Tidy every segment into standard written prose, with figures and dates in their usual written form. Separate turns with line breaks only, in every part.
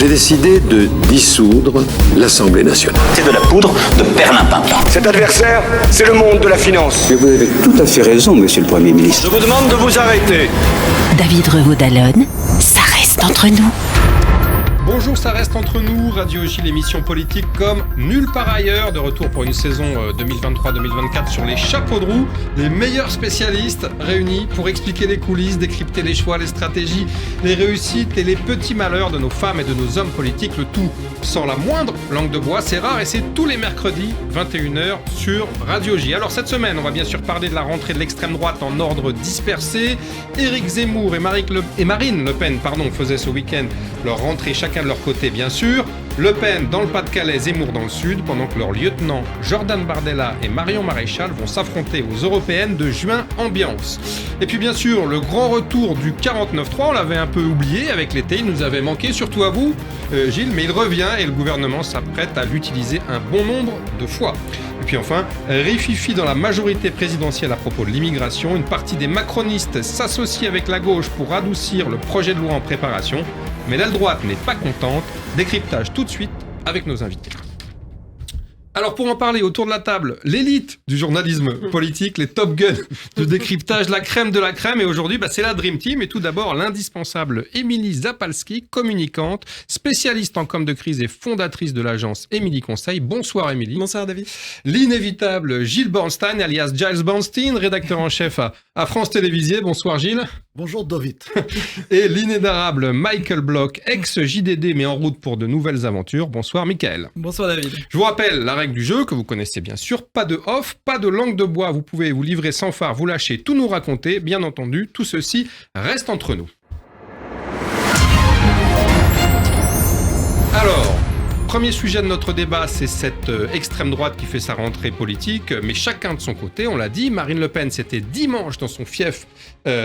J'ai décidé de dissoudre l'Assemblée nationale.
C'est de la poudre de perlimpinpin.
Cet adversaire, c'est le monde de la finance.
Mais vous avez tout à fait raison, monsieur le Premier ministre.
Je vous demande de vous arrêter.
David Revaud-Dallon, ça reste entre nous.
Bonjour, ça reste entre nous, Radio J, l'émission politique comme nulle part ailleurs, de retour pour une saison 2023-2024 sur les chapeaux de roue, les meilleurs spécialistes réunis pour expliquer les coulisses, décrypter les choix, les stratégies, les réussites et les petits malheurs de nos femmes et de nos hommes politiques, le tout sans la moindre langue de bois, c'est rare et c'est tous les mercredis 21h sur Radio J. Alors cette semaine, on va bien sûr parler de la rentrée de l'extrême droite en ordre dispersé. Éric Zemmour et Marine Le Pen faisaient ce week-end leur rentrée chacun de leur côté bien sûr. Le Pen dans le Pas-de-Calais, Zemmour dans le Sud, pendant que leurs lieutenants Jordan Bardella et Marion Maréchal vont s'affronter aux européennes de juin ambiance. Et puis bien sûr, le grand retour du 49.3, on l'avait un peu oublié avec l'été, il nous avait manqué, surtout à vous Gilles, mais il revient et le gouvernement s'apprête à l'utiliser un bon nombre de fois. Et puis enfin, rififi dans la majorité présidentielle à propos de l'immigration, une partie des macronistes s'associe avec la gauche pour adoucir le projet de loi en préparation, mais l'aile droite n'est pas contente. Décryptage tout de suite avec nos invités. Alors pour en parler autour de la table, l'élite du journalisme politique, les Top Guns de décryptage, la crème de la crème, et aujourd'hui c'est la Dream Team, et tout d'abord l'indispensable Émilie Zapalski, communicante, spécialiste en com de crise et fondatrice de l'agence Émilie Conseil. Bonsoir Émilie.
Bonsoir David.
L'inévitable Gilles Bornstein, alias Giles Bornstein, rédacteur en chef à France Télévisions. Bonsoir Gilles.
Bonjour David.
Et l'inénarrable Michael Bloch, ex-JDD mais en route pour de nouvelles aventures. Bonsoir Michael.
Bonsoir David.
Je vous rappelle la règle du jeu que vous connaissez bien sûr, pas de off, pas de langue de bois, vous pouvez vous livrer sans phare, vous lâcher, tout nous raconter, bien entendu, tout ceci reste entre nous. Alors, premier sujet de notre débat, c'est cette extrême droite qui fait sa rentrée politique, mais chacun de son côté, on l'a dit. Marine Le Pen, c'était dimanche dans son fief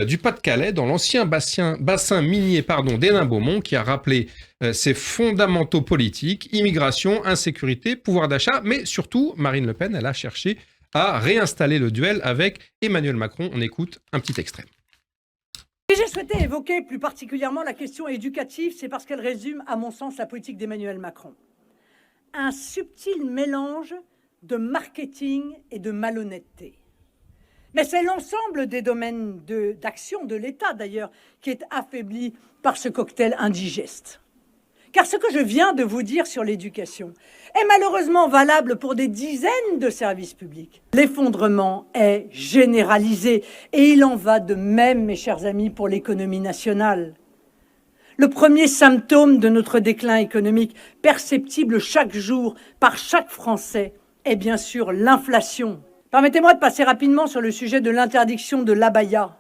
du Pas-de-Calais, dans l'ancien bassin minier d'Hénin-Beaumont, qui a rappelé ses fondamentaux politiques, immigration, insécurité, pouvoir d'achat, mais surtout, Marine Le Pen, elle a cherché à réinstaller le duel avec Emmanuel Macron. On écoute un petit extrait.
Si j'ai souhaité évoquer plus particulièrement la question éducative, c'est parce qu'elle résume, à mon sens, la politique d'Emmanuel Macron. Un subtil mélange de marketing et de malhonnêteté. Mais c'est l'ensemble des domaines d'action de l'État, d'ailleurs, qui est affaibli par ce cocktail indigeste. Car ce que je viens de vous dire sur l'éducation est malheureusement valable pour des dizaines de services publics. L'effondrement est généralisé et il en va de même, mes chers amis, pour l'économie nationale. Le premier symptôme de notre déclin économique, perceptible chaque jour par chaque Français, est bien sûr l'inflation. Permettez-moi de passer rapidement sur le sujet de l'interdiction de l'abaya.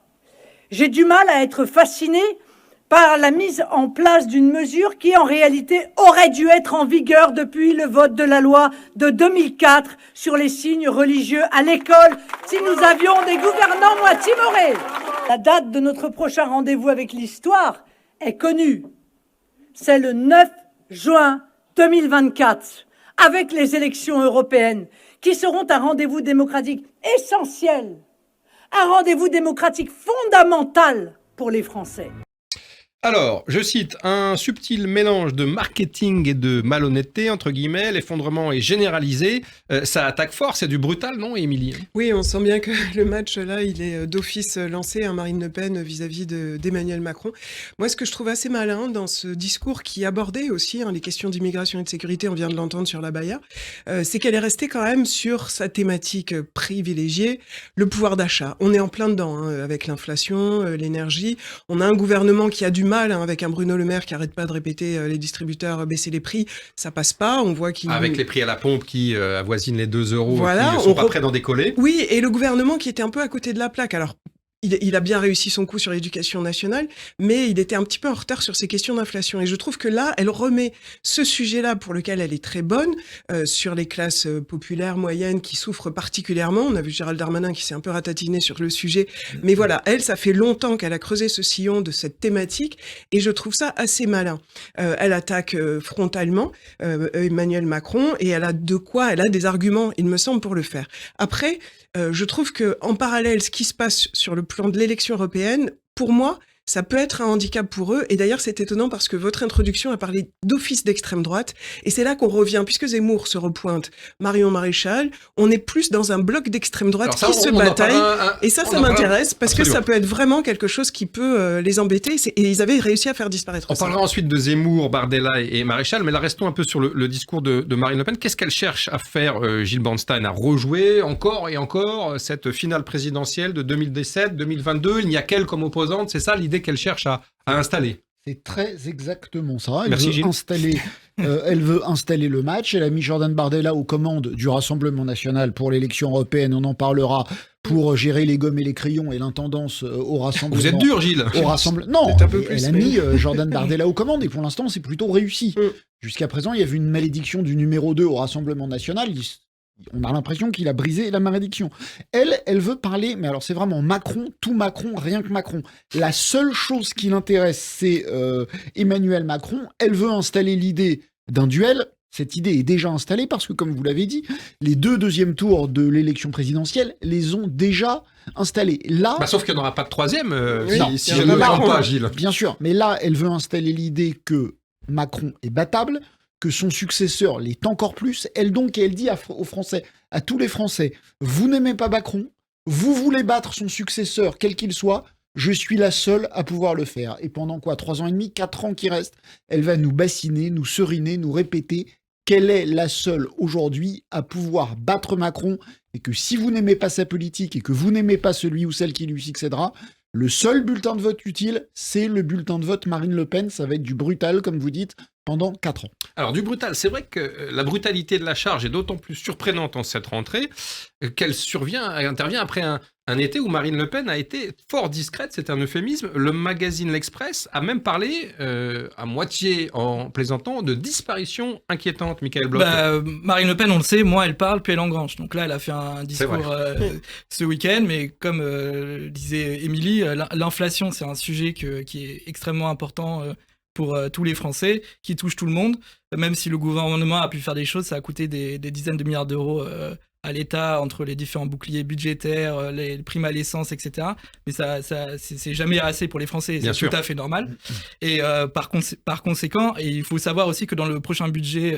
J'ai du mal à être fasciné par la mise en place d'une mesure qui, en réalité, aurait dû être en vigueur depuis le vote de la loi de 2004 sur les signes religieux à l'école, si nous avions des gouvernants moins timorés. La date de notre prochain rendez-vous avec l'histoire est connue. C'est le 9 juin 2024, avec les élections européennes, qui seront un rendez-vous démocratique essentiel, un rendez-vous démocratique fondamental pour les Français.
Alors, je cite, un subtil mélange de marketing et de malhonnêteté, entre guillemets, l'effondrement est généralisé, ça attaque fort, c'est du brutal, non, Émilie ?
Oui, on sent bien que le match, là, il est d'office lancé, Marine Le Pen vis-à-vis d'Emmanuel Macron. Moi, ce que je trouve assez malin dans ce discours qui abordait aussi les questions d'immigration et de sécurité, on vient de l'entendre sur l'abaya, c'est qu'elle est restée quand même sur sa thématique privilégiée, le pouvoir d'achat. On est en plein dedans, avec l'inflation, l'énergie. On a un gouvernement qui a du mal, avec un Bruno Le Maire qui arrête pas de répéter les distributeurs baisser les prix, ça passe pas, on voit qu'il...
Avec les prix à la pompe qui avoisinent les 2 €,
voilà,
qui ne sont pas prêts d'en décoller.
Oui, et le gouvernement qui était un peu à côté de la plaque. Alors, il a bien réussi son coup sur l'éducation nationale, mais il était un petit peu en retard sur ces questions d'inflation. Et je trouve que là, elle remet ce sujet-là pour lequel elle est très bonne, sur les classes populaires, moyennes, qui souffrent particulièrement. On a vu Gérald Darmanin qui s'est un peu ratatiné sur le sujet. Mais voilà, elle, ça fait longtemps qu'elle a creusé ce sillon de cette thématique, et je trouve ça assez malin. Elle attaque frontalement Emmanuel Macron, et elle a des arguments, il me semble, pour le faire. Après, je trouve que en parallèle, ce qui se passe sur le plan de l'élection européenne, pour moi, ça peut être un handicap pour eux. Et d'ailleurs, c'est étonnant parce que votre introduction a parlé d'office d'extrême droite. Et c'est là qu'on revient, puisque Zemmour se repointe, Marion Maréchal, on est plus dans un bloc d'extrême droite qui se bataille. Et ça m'intéresse parce que ça peut être vraiment quelque chose qui peut les embêter. Et ils avaient réussi à faire disparaître ça.
On parlera ensuite de Zemmour, Bardella et Maréchal, mais là, restons un peu sur le discours de Marine Le Pen. Qu'est-ce qu'elle cherche à faire, Gilles Bornstein, à rejouer encore et encore cette finale présidentielle de 2017-2022? Il n'y a qu'elle comme opposante, c'est ça l'idée qu'elle cherche à installer?
C'est très exactement ça.
Elle
veut installer le match. Elle a mis Jordan Bardella aux commandes du Rassemblement national pour l'élection européenne. On en parlera pour gérer les gommes et les crayons et l'intendance au Rassemblement.
Vous êtes dur, Gilles.
Non, elle a mis Jordan Bardella aux commandes et pour l'instant, c'est plutôt réussi. Jusqu'à présent, il y avait une malédiction du numéro 2 au Rassemblement national. On a l'impression qu'il a brisé la malédiction. Elle veut parler, mais alors c'est vraiment Macron, tout Macron, rien que Macron. La seule chose qui l'intéresse, c'est Emmanuel Macron. Elle veut installer l'idée d'un duel. Cette idée est déjà installée parce que, comme vous l'avez dit, les 2 deuxièmes tours de l'élection présidentielle les ont déjà installés. Là,
sauf qu'il n'y en aura pas de troisième si
je
ne me trompe pas, Gilles.
Bien sûr, mais là, elle veut installer l'idée que Macron est battable, que son successeur l'est encore plus. Elle dit aux Français, à tous les Français, vous n'aimez pas Macron, vous voulez battre son successeur, quel qu'il soit, je suis la seule à pouvoir le faire. Et pendant 3 ans et demi, 4 ans qui restent, elle va nous bassiner, nous seriner, nous répéter qu'elle est la seule aujourd'hui à pouvoir battre Macron et que si vous n'aimez pas sa politique et que vous n'aimez pas celui ou celle qui lui succédera, le seul bulletin de vote utile, c'est le bulletin de vote Marine Le Pen. Ça va être du brutal, comme vous dites, pendant 4 ans. Alors, du brutal, c'est vrai que la brutalité de la charge est d'autant plus surprenante en cette rentrée qu'elle intervient après un été où Marine Le Pen a été fort discrète, c'est un euphémisme. Le magazine L'Express a même parlé, à moitié en plaisantant, de disparition inquiétante, Michael Bloch.
Marine Le Pen, on le sait, moi elle parle, puis elle engrange. Donc là, elle a fait un discours ce week-end, mais comme disait Émilie, l'inflation, c'est un sujet qui est extrêmement important pour tous les Français, qui touche tout le monde. Même si le gouvernement a pu faire des choses, ça a coûté des dizaines de milliards d'euros à l'État, entre les différents boucliers budgétaires, les primes à l'essence, etc. Mais ça c'est jamais assez pour les Français, c'est tout à fait normal. Et par conséquent, et il faut savoir aussi que dans le prochain budget,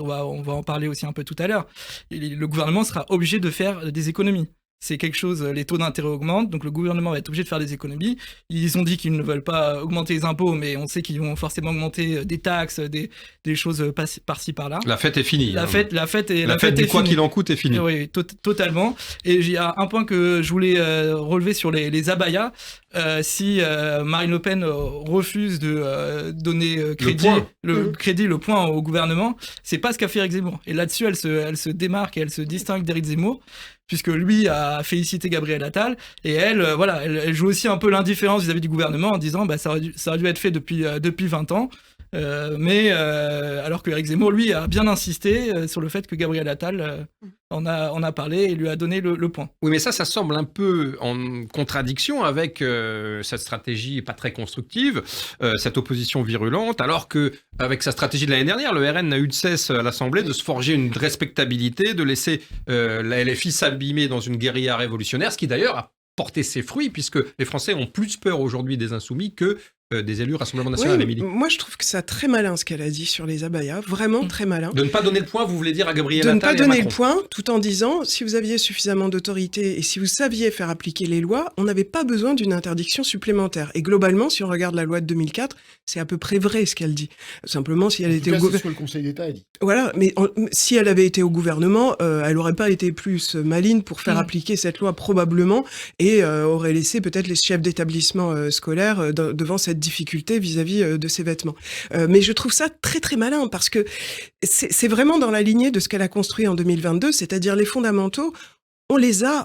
on va en parler aussi un peu tout à l'heure, le gouvernement sera obligé de faire des économies. C'est quelque chose, les taux d'intérêt augmentent, donc le gouvernement va être obligé de faire des économies. Ils ont dit qu'ils ne veulent pas augmenter les impôts, mais on sait qu'ils vont forcément augmenter des taxes, des choses par-ci par-là.
La fête est finie.
La fête est
quoi qu'il en coûte est finie.
Oui, totalement. Et il y a un point que je voulais relever sur les abayas. Si Marine Le Pen refuse de donner le point au gouvernement, c'est pas ce qu'a fait Éric Zemmour. Et là-dessus, elle se démarque et elle se distingue d'Éric Zemmour, puisque lui a félicité Gabriel Attal, et elle joue aussi un peu l'indifférence vis-à-vis du gouvernement en disant ça aurait dû être fait depuis 20 ans. Alors que Éric Zemmour, lui, a bien insisté sur le fait que Gabriel Attal en a parlé et lui a donné le point.
Oui, mais ça semble un peu en contradiction avec cette stratégie pas très constructive, cette opposition virulente, alors que avec sa stratégie de l'année dernière, le RN n'a eu de cesse à l'Assemblée de se forger une respectabilité, de laisser la LFI s'abîmer dans une guérilla révolutionnaire, ce qui d'ailleurs a porté ses fruits, puisque les Français ont plus peur aujourd'hui des Insoumis que des élus Rassemblement National, Émilie.
Moi, je trouve que c'est très malin ce qu'elle a dit sur les abayas, vraiment très malin.
De ne pas donner le point, vous voulez dire, à Gabriel Attal et
De ne pas
donner
le point, tout en disant, si vous aviez suffisamment d'autorité et si vous saviez faire appliquer les lois, on n'avait pas besoin d'une interdiction supplémentaire. Et globalement, si on regarde la loi de 2004, c'est à peu près vrai ce qu'elle dit. Simplement, si elle était au gouvernement...
C'est ce que le Conseil d'État a dit.
Voilà, mais si elle avait été au gouvernement, elle n'aurait pas été plus maligne pour faire appliquer cette loi probablement, et aurait laissé peut-être les chefs d'établissement scolaires devant cette difficulté vis-à-vis de ses vêtements. Mais je trouve ça très très malin, parce que c'est vraiment dans la lignée de ce qu'elle a construit en 2022, c'est-à-dire les fondamentaux. On les a,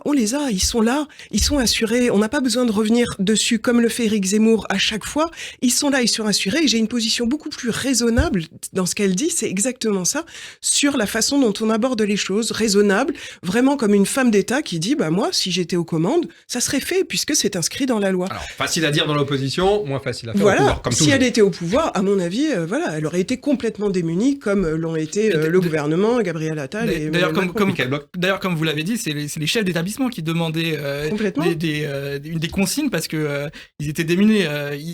ils sont là, ils sont assurés, on n'a pas besoin de revenir dessus comme le fait Éric Zemmour à chaque fois, ils sont là, ils sont assurés, et j'ai une position beaucoup plus raisonnable dans ce qu'elle dit, c'est exactement ça, sur la façon dont on aborde les choses, raisonnable, vraiment comme une femme d'État qui dit, moi, si j'étais aux commandes, ça serait fait, puisque c'est inscrit dans la loi.
Alors, facile à dire dans l'opposition, moins facile à faire au pouvoir, comme
si elle était au pouvoir, à mon avis, elle aurait été complètement démunie, comme l'ont été le gouvernement, Gabriel Attal et
d'ailleurs, comme vous l'avez dit, c'est c'est les chefs d'établissement qui demandaient
Complètement.
des consignes parce que ils étaient démunis.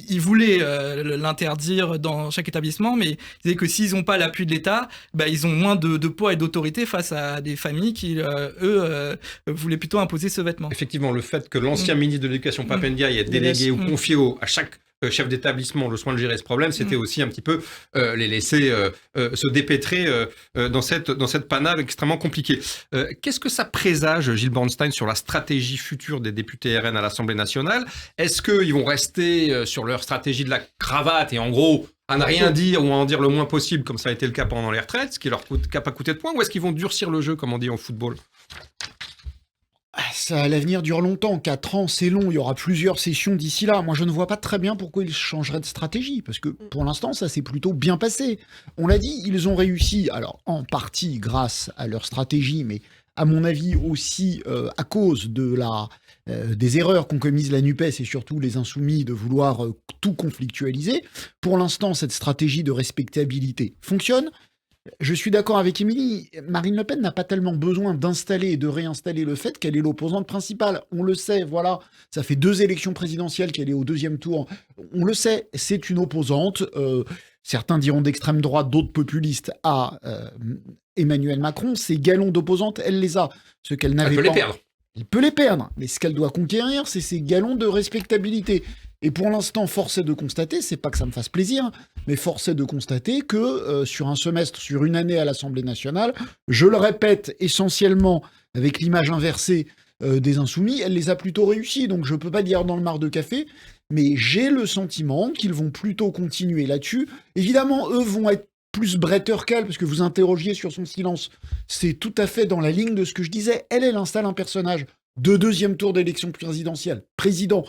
Ils voulaient l'interdire dans chaque établissement, mais ils disaient que s'ils n'ont pas l'appui de l'État, ils ont moins de poids et d'autorité face à des familles qui, voulaient plutôt imposer ce vêtement.
Effectivement, le fait que l'ancien ministre de l'Éducation Pape Ndiaye ait délégué ou confié à chaque chef d'établissement le soin de gérer ce problème, c'était aussi un petit peu les laisser se dépêtrer dans cette panade extrêmement compliquée. Qu'est-ce que ça présage, Gilles Bornstein, sur la stratégie future des députés RN à l'Assemblée nationale ? Est-ce qu'ils vont rester sur leur stratégie de la cravate et en gros à ne rien dire ou à en dire le moins possible, comme ça a été le cas pendant les retraites, ce qui leur n'a pas coûté de points, ou est-ce qu'ils vont durcir le jeu, comme on dit en football ?
Ça, l'avenir dure longtemps. 4 ans, c'est long. Il y aura plusieurs sessions d'ici là. Moi, je ne vois pas très bien pourquoi ils changeraient de stratégie. Parce que pour l'instant, ça s'est plutôt bien passé. On l'a dit, ils ont réussi. Alors, en partie grâce à leur stratégie, mais à mon avis aussi à cause des erreurs qu'ont commises la NUPES et surtout les Insoumis de vouloir tout conflictualiser. Pour l'instant, cette stratégie de respectabilité fonctionne. Je suis d'accord avec Émilie, Marine Le Pen n'a pas tellement besoin d'installer et de réinstaller le fait qu'elle est l'opposante principale. On le sait, voilà, ça fait 2 élections présidentielles qu'elle est au 2e tour. On le sait, c'est une opposante, certains diront d'extrême droite, d'autres populistes, à Emmanuel Macron. Ces galons d'opposante, elle les a. Ce qu'elle n'avait pas...
Elle peut les perdre.
Elle peut les perdre, mais ce qu'elle doit conquérir, c'est ces galons de respectabilité. Et pour l'instant, force est de constater, c'est pas que ça me fasse plaisir, mais force est de constater que sur un semestre, sur une année à l'Assemblée nationale, je le répète essentiellement avec l'image inversée des Insoumis, elle les a plutôt réussis. Donc je peux pas dire dans le mar de café, mais j'ai le sentiment qu'ils vont plutôt continuer là-dessus. Évidemment, eux vont être plus bretteurs qu'elle, parce que vous interrogiez sur son silence. C'est tout à fait dans la ligne de ce que je disais. Elle installe un personnage de 2e tour d'élection présidentielle. Président,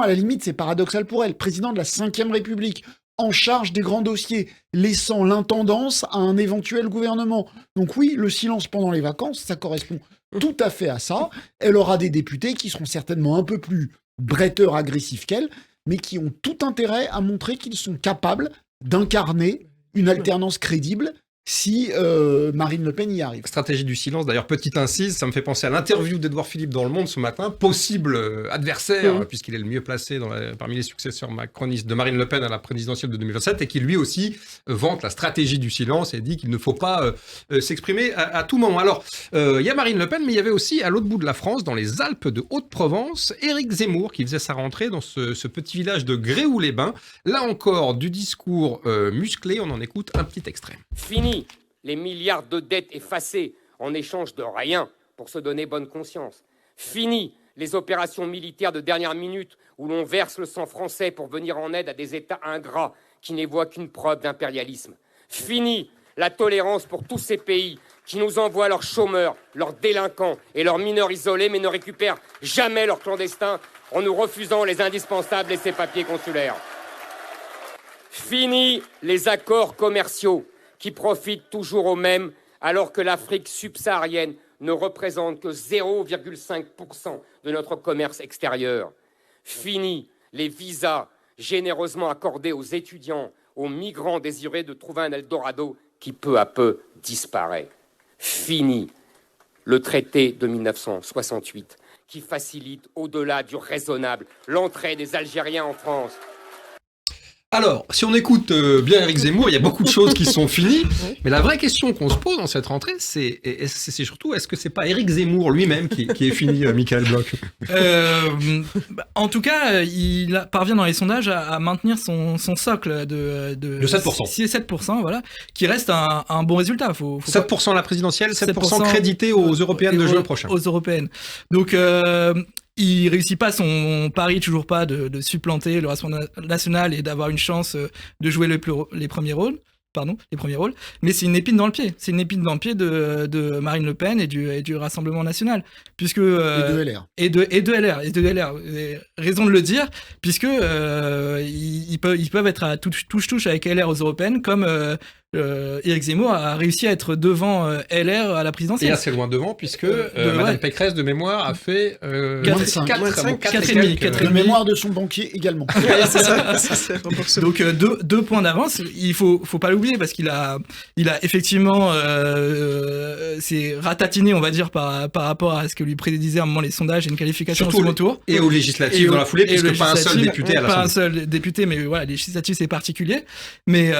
à la limite, c'est paradoxal pour elle. Président de la 5e République, en charge des grands dossiers, laissant l'intendance à un éventuel gouvernement. Donc oui, le silence pendant les vacances, ça correspond tout à fait à ça. Elle aura des députés qui seront certainement un peu plus bretteurs, agressifs qu'elle, mais qui ont tout intérêt à montrer qu'ils sont capables d'incarner une alternance crédible si Marine Le Pen y arrive.
Stratégie du silence, d'ailleurs, petite incise, ça me fait penser à l'interview d'Édouard Philippe dans Le Monde ce matin, possible adversaire, puisqu'il est le mieux placé parmi les successeurs macronistes de Marine Le Pen à la présidentielle de 2027, et qui lui aussi vante la stratégie du silence et dit qu'il ne faut pas s'exprimer à tout moment. Alors, il y a Marine Le Pen, mais il y avait aussi, à l'autre bout de la France, dans les Alpes de Haute-Provence, Éric Zemmour, qui faisait sa rentrée dans ce petit village de Gréoux-les-Bains. Là encore, du discours musclé, on en écoute un petit extrait.
Fini les milliards de dettes effacées en échange de rien pour se donner bonne conscience. Fini les opérations militaires de dernière minute où l'on verse le sang français pour venir en aide à des États ingrats qui n'y voient qu'une preuve d'impérialisme. Fini la tolérance pour tous ces pays qui nous envoient leurs chômeurs, leurs délinquants et leurs mineurs isolés mais ne récupèrent jamais leurs clandestins en nous refusant les indispensables et ces papiers consulaires. Fini les accords commerciaux qui profitent toujours aux mêmes, alors que l'Afrique subsaharienne ne représente que 0,5% de notre commerce extérieur. Fini les visas généreusement accordés aux étudiants, aux migrants désirés de trouver un Eldorado qui peu à peu disparaît. Fini le traité de 1968 qui facilite au-delà du raisonnable l'entrée des Algériens en France.
Alors, si on écoute bien Éric Zemmour, il y a beaucoup de choses qui sont finies, mais la vraie question qu'on se pose dans cette rentrée, c'est surtout, est-ce que c'est pas Éric Zemmour lui-même qui est fini, Michael Bloch ?
En tout cas, il parvient dans les sondages à maintenir son socle de
7%.
7%, voilà, qui reste un bon résultat.
7% à la présidentielle, 7% crédité aux européennes de juin prochain.
Aux européennes. Donc, il réussit pas son pari, toujours pas, de supplanter le Rassemblement national et d'avoir une chance de jouer les premiers rôles. Mais c'est une épine dans le pied. C'est une épine dans le pied de Marine Le Pen et du Rassemblement national. Puisque, et de LR. Et de LR. Raison de le dire, puisque ils peuvent être à touche-touche avec LR aux européennes, comme Éric Zemmour a réussi à être devant LR à la présidentielle.
Et assez loin devant, puisque Madame Pécresse, de mémoire, a fait
4,5.
De mémoire de son banquier également.
C'est ça.
Donc 2 points d'avance. Il faut pas l'oublier parce qu'il a effectivement s'est ratatiné, on va dire, par rapport à ce que lui prédisaient à un moment les sondages et une qualification
surtout
au second tour.
Et aux législatives dans la foulée, puisque pas un seul député à l'Assemblée.
Pas un seul député, mais voilà, les législatives c'est particulier. Mais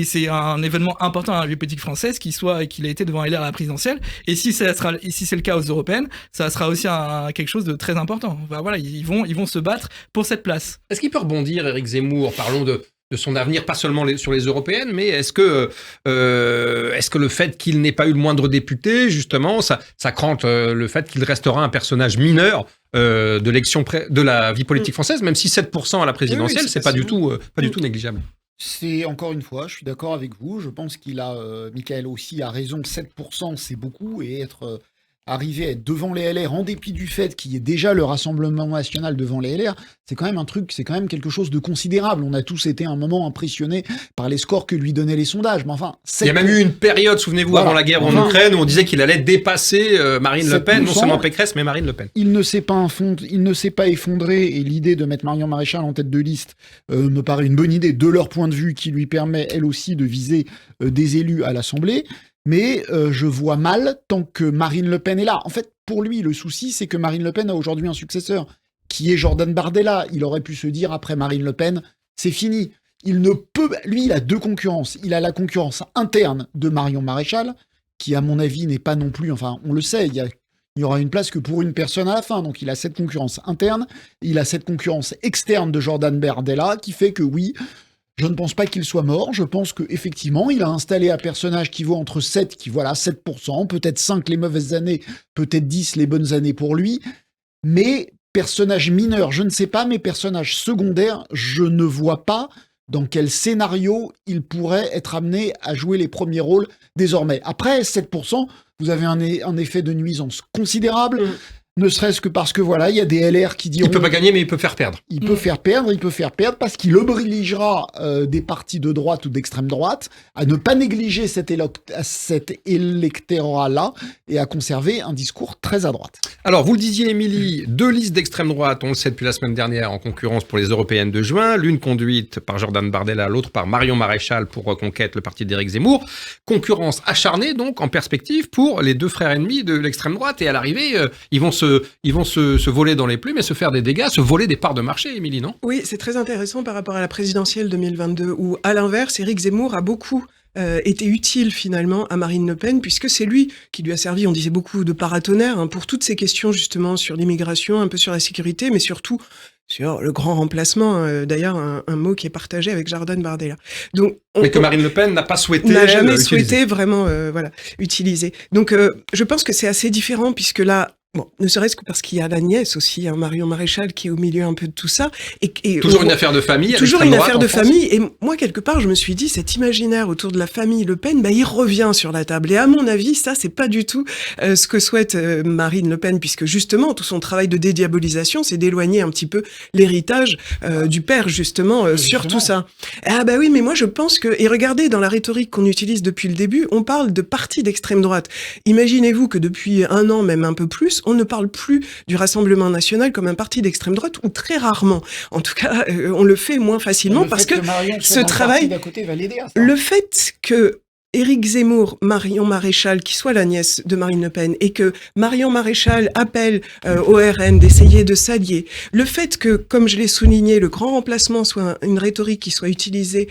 c'est un événement important à la vie politique française qu'il a été devant LR à la présidentielle. Et si c'est le cas aux européennes, ça sera aussi quelque chose de très important. Enfin, voilà, ils vont se battre pour cette place.
Est-ce qu'il peut rebondir, Éric Zemmour? Parlons de son avenir, pas seulement sur les européennes, mais est-ce que le fait qu'il n'ait pas eu le moindre député, justement, ça crante le fait qu'il restera un personnage mineur de la vie politique française, même si 7% à la présidentielle, c'est pas du tout négligeable.
C'est encore une fois, je suis d'accord avec vous. Je pense Michael aussi a raison. 7%, c'est beaucoup, et arriver à être devant les LR en dépit du fait qu'il y ait déjà le Rassemblement national devant les LR, c'est quand même quelque chose de considérable. On a tous été un moment impressionnés par les scores que lui donnaient les sondages. Mais enfin,
il y a même eu une période, souvenez-vous, avant la guerre en Ukraine, où on disait qu'il allait dépasser Marine Le Pen, non seulement Pécresse, mais Marine Le Pen.
Il ne s'est pas effondré, et l'idée de mettre Marion Maréchal en tête de liste me paraît une bonne idée de leur point de vue, qui lui permet elle aussi de viser des élus à l'Assemblée. Mais je vois mal tant que Marine Le Pen est là. En fait, pour lui, le souci, c'est que Marine Le Pen a aujourd'hui un successeur, qui est Jordan Bardella. Il aurait pu se dire, après Marine Le Pen, c'est fini. Lui, il a 2 concurrences. Il a la concurrence interne de Marion Maréchal, qui, à mon avis, n'est pas non plus... Enfin, on le sait, il n'y aura une place que pour une personne à la fin. Donc, il a cette concurrence interne. Il a cette concurrence externe de Jordan Bardella, qui fait que, oui... Je ne pense pas qu'il soit mort. Je pense qu'effectivement, il a installé un personnage qui vaut entre 7%, peut-être 5 les mauvaises années, peut-être 10 les bonnes années pour lui. Mais personnage mineur, je ne sais pas, mais personnage secondaire, je ne vois pas dans quel scénario il pourrait être amené à jouer les premiers rôles désormais. Après, 7%, vous avez un effet de nuisance considérable. Ne serait-ce que parce que voilà, il y a des LR qui diront...
Il peut pas gagner, mais il peut faire perdre.
Il peut faire perdre parce qu'il obligera des partis de droite ou d'extrême droite à ne pas négliger cet électorat-là et à conserver un discours très à droite.
Alors, vous le disiez, Émilie, 2 listes d'extrême droite, on le sait depuis la semaine dernière, en concurrence pour les européennes de juin, l'une conduite par Jordan Bardella, l'autre par Marion Maréchal pour Reconquête, le parti d'Éric Zemmour. Concurrence acharnée, donc, en perspective pour les 2 frères ennemis de l'extrême droite. Et à l'arrivée, ils vont se voler dans les plumes et se faire des dégâts, se voler des parts de marché, Émilie, non?
Oui, c'est très intéressant par rapport à la présidentielle 2022, où, à l'inverse, Éric Zemmour a beaucoup été utile, finalement, à Marine Le Pen, puisque c'est lui qui lui a servi, on disait beaucoup de paratonnerre, pour toutes ces questions, justement, sur l'immigration, un peu sur la sécurité, mais surtout sur le grand remplacement, d'ailleurs, un mot qui est partagé avec Jordan Bardella. Donc,
mais que Marine Le Pen n'a pas souhaité
n'a jamais souhaité vraiment utiliser. Donc, je pense que c'est assez différent, puisque là, bon, ne serait-ce que parce qu'il y a la nièce aussi, Marion Maréchal, qui est au milieu un peu de tout ça. Et
toujours une affaire de famille.
Toujours une affaire de famille. Et moi, quelque part, je me suis dit, cet imaginaire autour de la famille Le Pen, il revient sur la table. Et à mon avis, ça, c'est pas du tout ce que souhaite Marine Le Pen, puisque justement, tout son travail de dédiabolisation, c'est d'éloigner un petit peu l'héritage du père, justement, sur tout ça. Ah oui, mais moi, je pense que... Et regardez, dans la rhétorique qu'on utilise depuis le début, on parle de partis d'extrême droite. Imaginez-vous que depuis 1 an, même un peu plus, on ne parle plus du Rassemblement national comme un parti d'extrême droite, ou très rarement. En tout cas, on le fait moins facilement parce que ce travail... Le fait que Éric Zemmour, Marion Maréchal, qui soit la nièce de Marine Le Pen, et que Marion Maréchal appelle au RN d'essayer de s'allier, le fait que, comme je l'ai souligné, le grand remplacement soit une rhétorique qui soit utilisée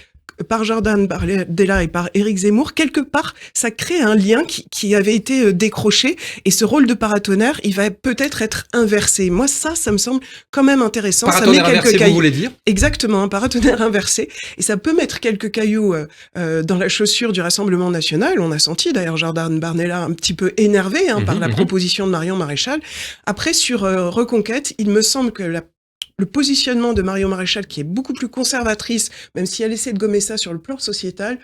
par Jordan Bardella et par Éric Zemmour, quelque part, ça crée un lien qui avait été décroché, et ce rôle de paratonnerre, il va peut-être être inversé. Moi, ça me semble quand même intéressant.
Paratonnerre inversé, vous voulez dire?
Exactement, un paratonnerre inversé, et ça peut mettre quelques cailloux dans la chaussure du Rassemblement national. On a senti d'ailleurs Jordan Bardella un petit peu énervé par la proposition de Marion Maréchal. Après, sur Reconquête, il me semble que le positionnement de Marion Maréchal, qui est beaucoup plus conservatrice, même si elle essaie de gommer ça sur le plan sociétal,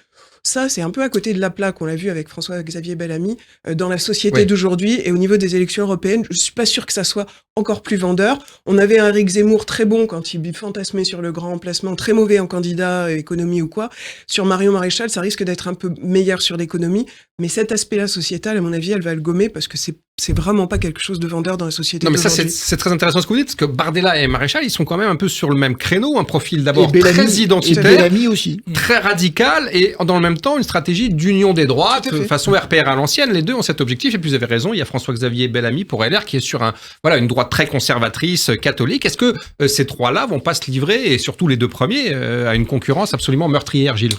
ça, c'est un peu à côté de la plaque. On l'a vu avec François-Xavier Bellamy dans la société d'aujourd'hui et au niveau des élections européennes. Je suis pas sûr que ça soit encore plus vendeur. On avait un Éric Zemmour très bon quand il fantasmait sur le grand emplacement, très mauvais en candidat économie ou quoi. Sur Marion Maréchal, ça risque d'être un peu meilleur sur l'économie, mais cet aspect-là sociétal, à mon avis, elle va le gommer parce que c'est vraiment pas quelque chose de vendeur dans la société d'aujourd'hui.
Non, mais ça, c'est très intéressant ce que vous dites, parce que Bardella et Maréchal, ils sont quand même un peu sur le même créneau, un profil d'abord très identitaire,
et Bellamy aussi,
très radical, et dans le même temps, une stratégie d'union des droites, façon RPR à l'ancienne. Les deux ont cet objectif, et puis vous avez raison, il y a François-Xavier Bellamy pour LR qui est sur une droite très conservatrice, catholique. Est-ce que ces trois-là vont pas se livrer, et surtout les deux premiers, à une concurrence absolument meurtrière, Gilles ?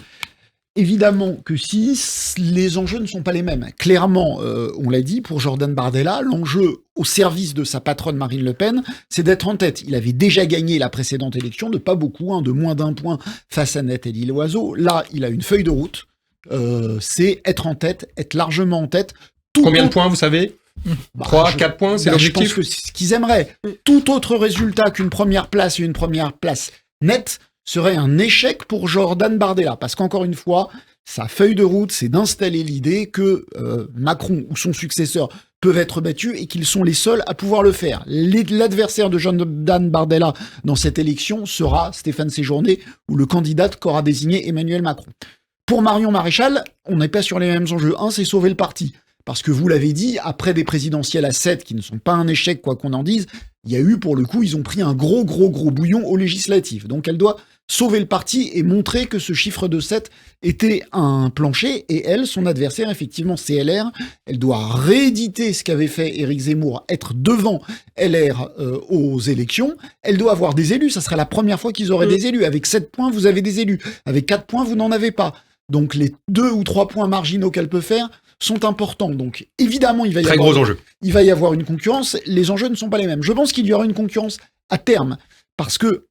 Évidemment que si les enjeux ne sont pas les mêmes. Clairement, on l'a dit, pour Jordan Bardella, l'enjeu au service de sa patronne Marine Le Pen, c'est d'être en tête. Il avait déjà gagné la précédente élection, de pas beaucoup, de moins d'1 point face à Nathalie Loiseau. Là, il a une feuille de route, c'est être en tête, être largement en tête.
Combien de points, vous savez ? 3, 4 points, c'est l'objectif.
Je pense que c'est ce qu'ils aimeraient. Tout autre résultat qu'une première place et une première place nette serait un échec pour Jordan Bardella. Parce qu'encore une fois, sa feuille de route, c'est d'installer l'idée que Macron ou son successeur peuvent être battus et qu'ils sont les seuls à pouvoir le faire. L'adversaire de Jordan Bardella dans cette élection sera Stéphane Séjourné ou le candidat qu'aura désigné Emmanuel Macron. Pour Marion Maréchal, on n'est pas sur les mêmes enjeux. Un, c'est sauver le parti. Parce que vous l'avez dit, après des présidentielles à 7 qui ne sont pas un échec, quoi qu'on en dise, il y a eu, pour le coup, ils ont pris un gros bouillon aux législatives. Donc elle doit sauver le parti et montrer que ce chiffre de 7 était un plancher. Et elle, son adversaire, effectivement, c'est LR. Elle doit rééditer ce qu'avait fait Éric Zemmour, être devant LR aux élections. Elle doit avoir des élus. Ça sera la première fois qu'ils auraient des élus. Avec 7 points, vous avez des élus. Avec 4 points, vous n'en avez pas. Donc les 2 ou 3 points marginaux qu'elle peut faire sont importants. Donc évidemment, il va y avoir une concurrence. Les enjeux ne sont pas les mêmes. Je pense qu'il y aura une concurrence à terme. Parce que,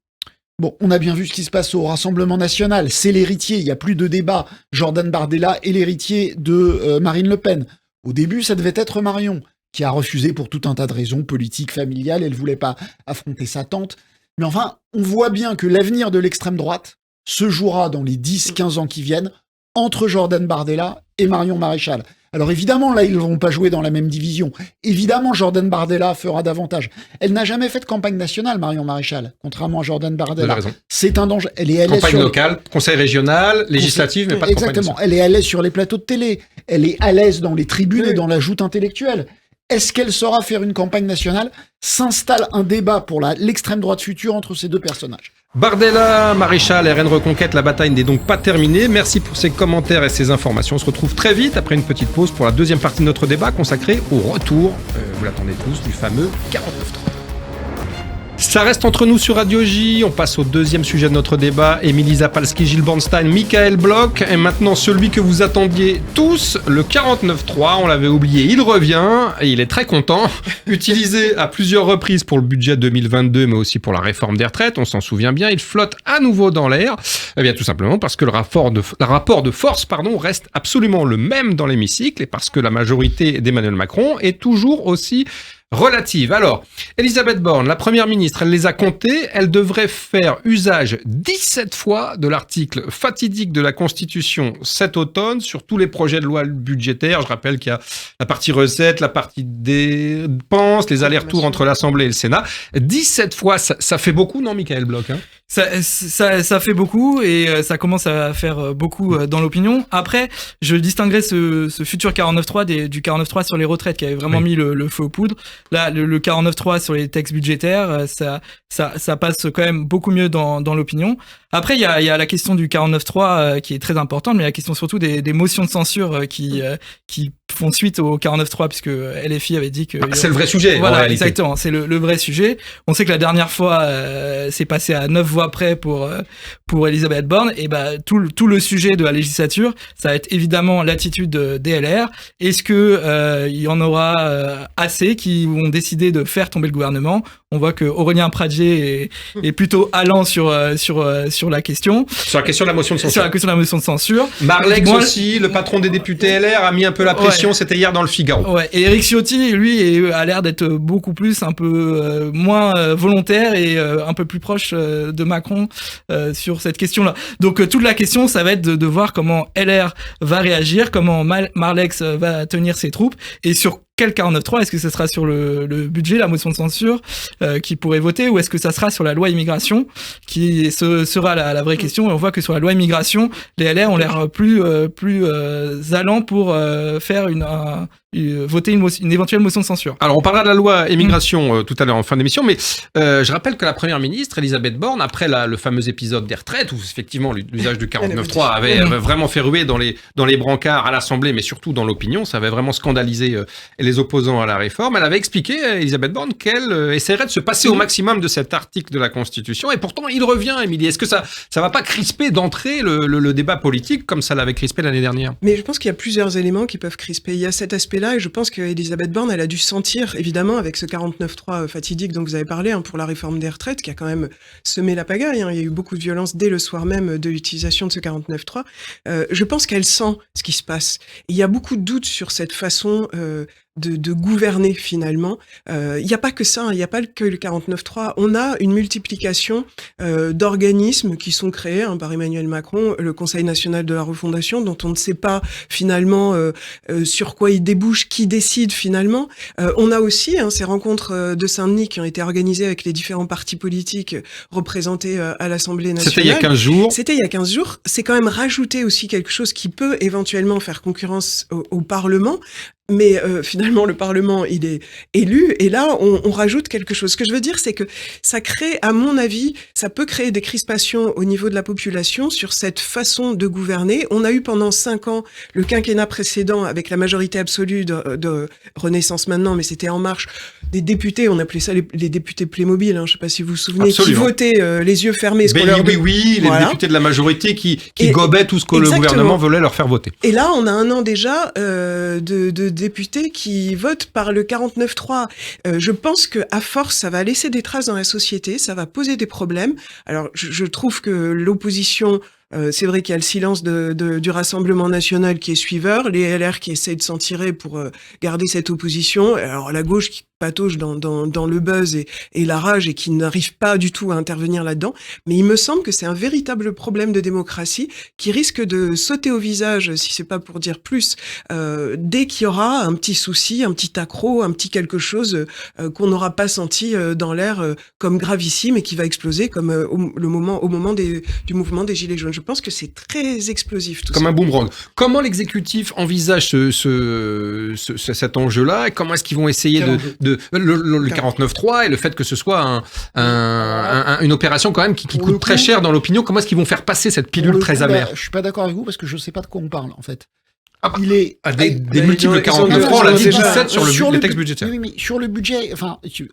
bon, on a bien vu ce qui se passe au Rassemblement National. C'est l'héritier. Il n'y a plus de débat. Jordan Bardella est l'héritier de Marine Le Pen. Au début, ça devait être Marion, qui a refusé pour tout un tas de raisons politiques, familiales. Elle ne voulait pas affronter sa tante. Mais enfin, on voit bien que l'avenir de l'extrême droite se jouera dans les 10-15 ans qui viennent entre Jordan Bardella et Marion Maréchal. Alors évidemment, là, ils ne vont pas jouer dans la même division. Évidemment, Jordan Bardella fera davantage. Elle n'a jamais fait de campagne nationale, Marion Maréchal, contrairement à Jordan Bardella.
Vous avez raison.
C'est un danger. Elle est à l'aise
campagne locale, conseil régional, législative, mais pas de campagne nationale.
Exactement. Elle est à l'aise sur les plateaux de télé. Elle est à l'aise dans les tribunes et dans la joute intellectuelle. Est-ce qu'elle saura faire une campagne nationale ? S'installe un débat pour l'extrême droite future entre ces deux personnages.
Bardella, Maréchal, RN Reconquête, la bataille n'est donc pas terminée. Merci pour ces commentaires et ces informations. On se retrouve très vite après une petite pause pour la deuxième partie de notre débat consacrée au retour, vous l'attendez tous, du fameux 49.3. Ça reste entre nous sur Radio J. On passe au deuxième sujet de notre débat. Émilie Zapalski, Gilles Bornstein, Michael Bloch. Et maintenant, celui que vous attendiez tous, le 49.3. On l'avait oublié, il revient. Et il est très content. Utilisé à plusieurs reprises pour le budget 2022, mais aussi pour la réforme des retraites. On s'en souvient bien. Il flotte à nouveau dans l'air. Eh bien, tout simplement parce que le rapport de force, reste absolument le même dans l'hémicycle et parce que la majorité d'Emmanuel Macron est toujours aussi relative. Alors, Elisabeth Borne, la première ministre, elle les a comptés. Elle devrait faire usage 17 fois de l'article fatidique de la Constitution cet automne sur tous les projets de loi budgétaires. Je rappelle qu'il y a la partie recettes, la partie dépenses, les allers-retours entre l'Assemblée et le Sénat. 17 fois, ça fait beaucoup, non, Michael Bloch, hein ?
Ça fait beaucoup et ça commence à faire beaucoup dans l'opinion. Après, je distinguerais ce futur 49.3 du 49.3 sur les retraites qui avait vraiment mis le feu aux poudres. Là, le 49.3 sur les textes budgétaires, ça passe quand même beaucoup mieux dans l'opinion. Après, il y a la question du 49.3 qui est très importante, mais la question surtout des motions de censure qui font suite au 49.3 puisque LFI avait dit que...
c'est le vrai sujet,
voilà,
en réalité.
Exactement, c'est le vrai sujet. On sait que la dernière fois, c'est passé à 9 voix près pour pour Elisabeth Borne, et tout le sujet de la législature, ça va être évidemment l'attitude des LR. Est-ce que il y en aura assez qui vont décider de faire tomber le gouvernement? On voit que Aurélien Pradier est plutôt allant sur la question.
Sur la question de la motion de censure.
Sur la question de la motion de censure.
Marlex aussi, le patron des députés LR, a mis un peu la pression. C'était hier dans le Figaro.
Ouais. Et Éric Ciotti, lui, a l'air d'être beaucoup plus, un peu moins volontaire et un peu plus proche de Macron sur cette question-là. Donc toute la question, ça va être de voir comment LR va réagir, comment Marlex va tenir ses troupes et sur quel 49.3, est-ce que ce sera sur le budget, la motion de censure qui pourrait voter, ou est-ce que ça sera sur la loi immigration qui sera la vraie question. Et on voit que sur la loi immigration, les LR ont l'air plus allants pour faire voter une éventuelle motion de censure.
Alors on parlera de la loi immigration tout à l'heure en fin d'émission, mais je rappelle que la première ministre, Elisabeth Borne, après le fameux épisode des retraites, où effectivement l'usage du 49.3 avait vraiment fait ruer dans les brancards à l'Assemblée, mais surtout dans l'opinion, ça avait vraiment scandalisé les opposants à la réforme. Elle avait expliqué, Elisabeth Borne, qu'elle essaierait de se passer au maximum de cet article de la Constitution, et pourtant il revient, Émilie. Est-ce que ça va pas crisper d'entrée le débat politique comme ça l'avait crispé l'année dernière?
Mais je pense qu'il y a plusieurs éléments qui peuvent crisper. Il y a cet aspect-là, et je pense qu'Elisabeth Borne, elle a dû sentir, évidemment, avec ce 49.3 fatidique dont vous avez parlé, pour la réforme des retraites, qui a quand même semé la pagaille. Il y a eu beaucoup de violence dès le soir même de l'utilisation de ce 49.3. Je pense qu'elle sent ce qui se passe. Il y a beaucoup de doutes sur cette façon de gouverner finalement. Il n'y a pas que ça, il n'y a pas que le 49.3. On a une multiplication d'organismes qui sont créés par Emmanuel Macron, le Conseil national de la refondation, dont on ne sait pas finalement sur quoi il débouche, qui décide finalement. On a aussi ces rencontres de Saint-Denis qui ont été organisées avec les différents partis politiques représentés à l'Assemblée nationale.
C'était il y a 15 jours.
C'était il y a 15 jours. C'est quand même rajouter aussi quelque chose qui peut éventuellement faire concurrence au Parlement. Mais finalement, le Parlement, il est élu, et là, on rajoute quelque chose. Ce que je veux dire, c'est que ça crée, à mon avis, ça peut créer des crispations au niveau de la population sur cette façon de gouverner. On a eu pendant 5 ans le quinquennat précédent, avec la majorité absolue de Renaissance maintenant, mais c'était En Marche, des députés, on appelait ça les députés Playmobil, je ne sais pas si vous vous souvenez,
Absolument.
qui votaient les yeux fermés.
Oui, les députés de la majorité qui gobaient tout ce que le gouvernement voulait leur faire voter.
Et là, on a un an déjà de députés qui votent par le 49.3. Je pense que à force, ça va laisser des traces dans la société, ça va poser des problèmes. Alors, je trouve que l'opposition, c'est vrai qu'il y a le silence du Rassemblement national qui est suiveur, les LR qui essayent de s'en tirer pour garder cette opposition. Alors la gauche qui patauge dans le buzz et la rage et qui n'arrive pas du tout à intervenir là-dedans. Mais il me semble que c'est un véritable problème de démocratie qui risque de sauter au visage, si c'est pas pour dire plus, dès qu'il y aura un petit souci, un petit accroc, un petit quelque chose qu'on n'aura pas senti dans l'air comme gravissime et qui va exploser comme au moment du mouvement des Gilets jaunes. Je pense que c'est très explosif tout ça.
Comme un boomerang. Comment l'exécutif envisage cet enjeu-là, et comment est-ce qu'ils vont essayer le 49.3 et le fait que ce soit une opération quand même qui coûte très cher dans l'opinion, comment est-ce qu'ils vont faire passer cette pilule très amère?
Je suis pas d'accord avec vous parce que je sais pas de quoi on parle en fait.
Il est des multiples 49.3, on l'a dit 17 sur le texte budgétaire.
Oui, mais sur le budget,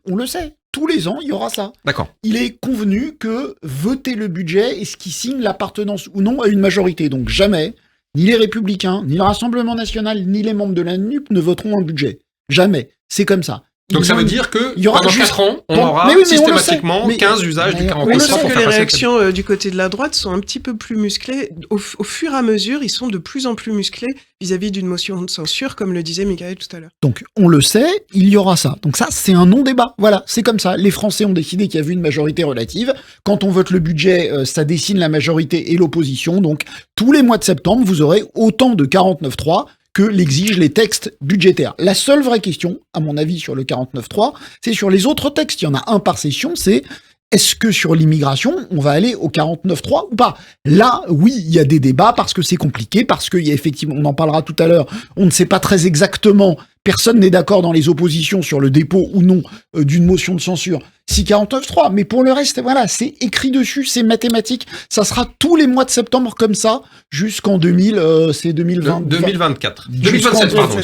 on le sait. Tous les ans, il y aura ça.
D'accord.
Il est convenu que voter le budget est ce qui signe l'appartenance ou non à une majorité. Donc jamais, ni les Républicains, ni le Rassemblement national, ni les membres de la NUP ne voteront un budget. Jamais. C'est comme ça.
Donc ça veut dire que pendant 4 ans, on aura systématiquement 15 usages du 49.3.
Mais je pense que les réactions du côté de la droite sont un petit peu plus musclées. Au fur et à mesure, ils sont de plus en plus musclés vis-à-vis d'une motion de censure, comme le disait Michael tout à l'heure.
Donc on le sait, il y aura ça. Donc ça, c'est un non-débat. Voilà, c'est comme ça. Les Français ont décidé qu'il y avait une majorité relative. Quand on vote le budget, ça dessine la majorité et l'opposition. Donc tous les mois de septembre, vous aurez autant de 49.3 que l'exigent les textes budgétaires. La seule vraie question, à mon avis, sur le 49.3, c'est sur les autres textes. Il y en a un par session, c'est est-ce que sur l'immigration, on va aller au 49.3 ou pas? Là, oui, il y a des débats parce que c'est compliqué, parce qu'il y a effectivement, on en parlera tout à l'heure, on ne sait pas très exactement, personne n'est d'accord dans les oppositions sur le dépôt ou non d'une motion de censure. si 49.3. Mais pour le reste, voilà, c'est écrit dessus, c'est mathématique. Ça sera tous les mois de septembre comme ça, jusqu'en 2024.
2027, pardon.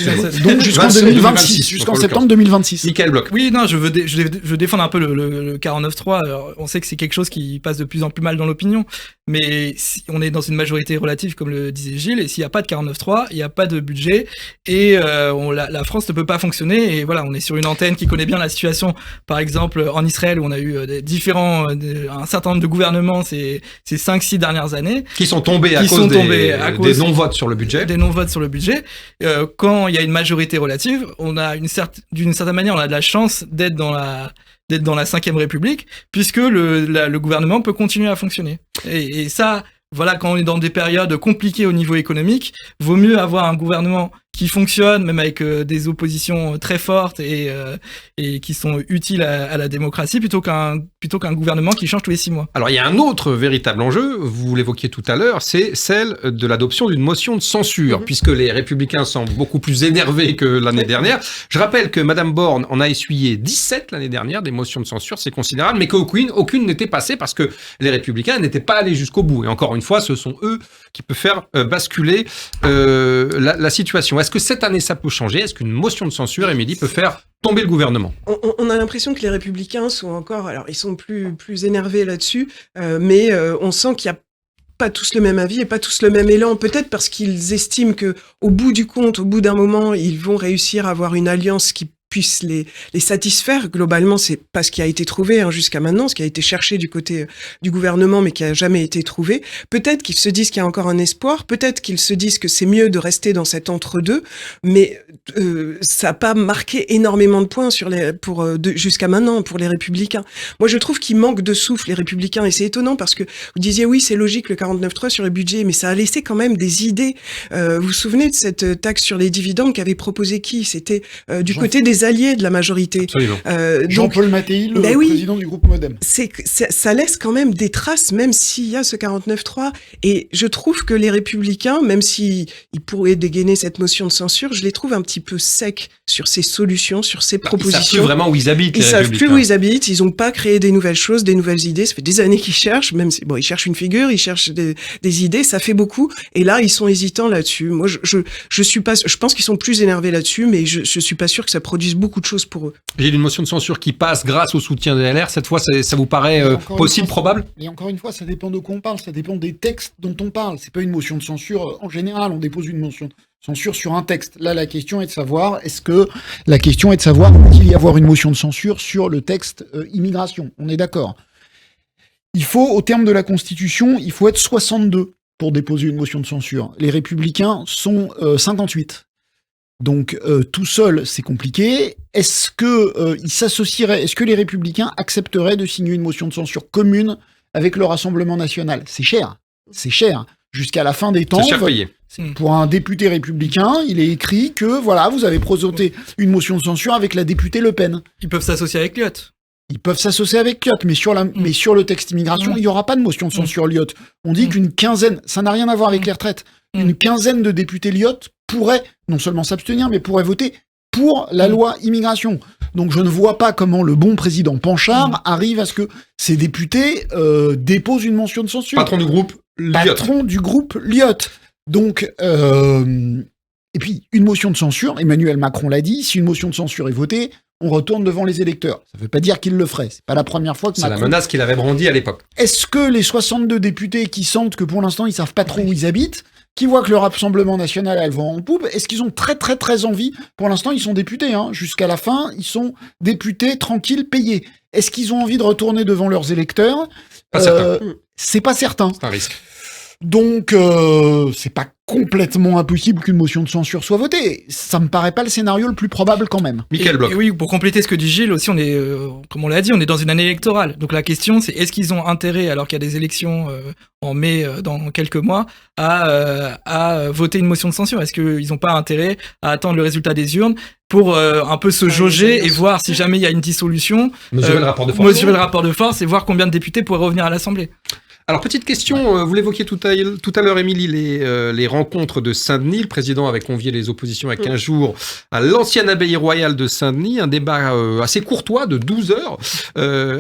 Donc jusqu'en 2026, jusqu'en septembre 2026.
Michael Bloch.
Oui, non, je veux défendre un peu le 49.3. Alors, on sait que c'est quelque chose qui passe de plus en plus mal dans l'opinion, mais si on est dans une majorité relative, comme le disait Gilles, et s'il n'y a pas de 49.3, il n'y a pas de budget, et la France ne peut pas fonctionner. Et voilà, on est sur une antenne qui connaît bien la situation, par exemple en Israël, où on a eu un certain nombre de gouvernements ces 5-6 dernières années
qui sont tombés à cause des non-votes sur le budget.
Des non-votes sur le budget. Quand il y a une majorité relative, on a d'une certaine manière, on a de la chance d'être dans la 5e République, puisque le gouvernement peut continuer à fonctionner. Et ça, voilà, quand on est dans des périodes compliquées au niveau économique, vaut mieux avoir un gouvernement qui fonctionne, même avec des oppositions très fortes et qui sont utiles à la démocratie, plutôt qu'un gouvernement qui change tous les 6 mois.
Alors, il y a un autre véritable enjeu, vous l'évoquiez tout à l'heure, c'est celle de l'adoption d'une motion de censure, puisque les Républicains semblent beaucoup plus énervés que l'année dernière. Je rappelle que Madame Borne en a essuyé 17 l'année dernière, des motions de censure, c'est considérable, mais qu'aucune n'était passée parce que les Républicains n'étaient pas allés jusqu'au bout. Et encore une fois, ce sont eux qui peuvent faire basculer la situation. Est-ce que cette année, ça peut changer? Est-ce qu'une motion de censure, Émilie, peut faire tomber le gouvernement?
On a l'impression que les Républicains sont encore... Alors, ils sont plus énervés là-dessus, mais on sent qu'il y a pas tous le même avis et pas tous le même élan, peut-être parce qu'ils estiment que au bout du compte, au bout d'un moment, ils vont réussir à avoir une alliance qui puisse les satisfaire. Globalement, c'est pas ce qui a été trouvé jusqu'à maintenant, ce qui a été cherché du côté du gouvernement, mais qui a jamais été trouvé. Peut-être qu'ils se disent qu'il y a encore un espoir, peut-être qu'ils se disent que c'est mieux de rester dans cet entre-deux, mais ça n'a pas marqué énormément de points jusqu'à maintenant pour les Républicains. Moi, je trouve qu'ils manquent de souffle, les Républicains, et c'est étonnant parce que vous disiez oui, c'est logique le 49.3 sur le budget, mais ça a laissé quand même des idées. Vous vous souvenez de cette taxe sur les dividendes qu'avait proposé qui? C'était du côté des alliés de la majorité.
Jean-Paul Mattei, le président du groupe Modem.
Ça laisse quand même des traces, même s'il y a ce 49.3. Et je trouve que les Républicains, même s'ils pourraient dégainer cette motion de censure, je les trouve un petit peu secs sur ces solutions, sur ces propositions.
Ils savent plus vraiment où ils habitent, les
Républicains. Ils savent plus où ils habitent. Ils n'ont pas créé des nouvelles choses, des nouvelles idées. Ça fait des années qu'ils cherchent. Même si, ils cherchent une figure, ils cherchent des idées. Ça fait beaucoup. Et là, ils sont hésitants là-dessus. Moi, je suis pas. Je pense qu'ils sont plus énervés là-dessus, mais je suis pas sûr que ça produise beaucoup de choses pour eux.
J'ai une motion de censure qui passe grâce au soutien de LR. Cette fois, ça vous paraît possible, probable?
Et encore une fois, ça dépend de quoi on parle. Ça dépend des textes dont on parle. C'est pas une motion de censure en général. On dépose une motion de censure sur un texte. Là, la question est de savoir, qu'il y avoir une motion de censure sur le texte immigration. On est d'accord. Il faut, au terme de la Constitution, il faut être 62 pour déposer une motion de censure. Les Républicains sont 58. Donc tout seul, c'est compliqué. Est-ce que les Républicains accepteraient de signer une motion de censure commune avec le Rassemblement national? C'est cher. Jusqu'à la fin des temps.
C'est cher payé.
Pour un député républicain, il est écrit que voilà, vous avez présenté une motion de censure avec la députée Le Pen.
Ils peuvent s'associer avec Lyotte.
Ils peuvent s'associer avec Lyotte, mais sur le texte immigration, il n'y aura pas de motion de censure Lyotte. On dit qu'une quinzaine, ça n'a rien à voir avec les retraites, une quinzaine de députés Lyotte pourraient non seulement s'abstenir, mais pourraient voter pour la loi immigration. Donc je ne vois pas comment le bon président Panchard arrive à ce que ces députés déposent une motion de censure.
Patron du groupe Lyotte.
Donc, et puis, une motion de censure, Emmanuel Macron l'a dit, si une motion de censure est votée, on retourne devant les électeurs. Ça ne veut pas dire qu'il le ferait. C'est pas la première fois que
Macron... C'est la menace qu'il avait brandie à l'époque.
Est-ce que les 62 députés qui sentent que pour l'instant ils savent pas trop où ils habitent, qui voient que le Rassemblement national a le vent en poupe, est-ce qu'ils ont très très très envie? Pour l'instant, ils sont députés. Jusqu'à la fin, ils sont députés tranquilles, payés. Est-ce qu'ils ont envie de retourner devant leurs électeurs?
Pas certain.
C'est pas certain.
C'est un risque.
Donc, c'est pas complètement impossible qu'une motion de censure soit votée. Ça me paraît pas le scénario le plus probable quand même.
Michael Bloch.
Et oui, pour compléter ce que dit Gilles aussi, on est, comme on l'a dit, on est dans une année électorale. Donc la question, c'est est-ce qu'ils ont intérêt, alors qu'il y a des élections en mai, dans quelques mois, à voter une motion de censure? Est-ce qu'ils n'ont pas intérêt à attendre le résultat des urnes pour un peu se jauger et voir si jamais il y a une dissolution,
mesurer le rapport de force.
Mesurer le rapport de force et voir combien de députés pourraient revenir à l'Assemblée.
Alors, petite question, vous l'évoquiez tout à l'heure, Émilie, les rencontres de Saint-Denis. Le président avait convié les oppositions à 15 jours à l'ancienne abbaye royale de Saint-Denis, un débat assez courtois de 12 heures.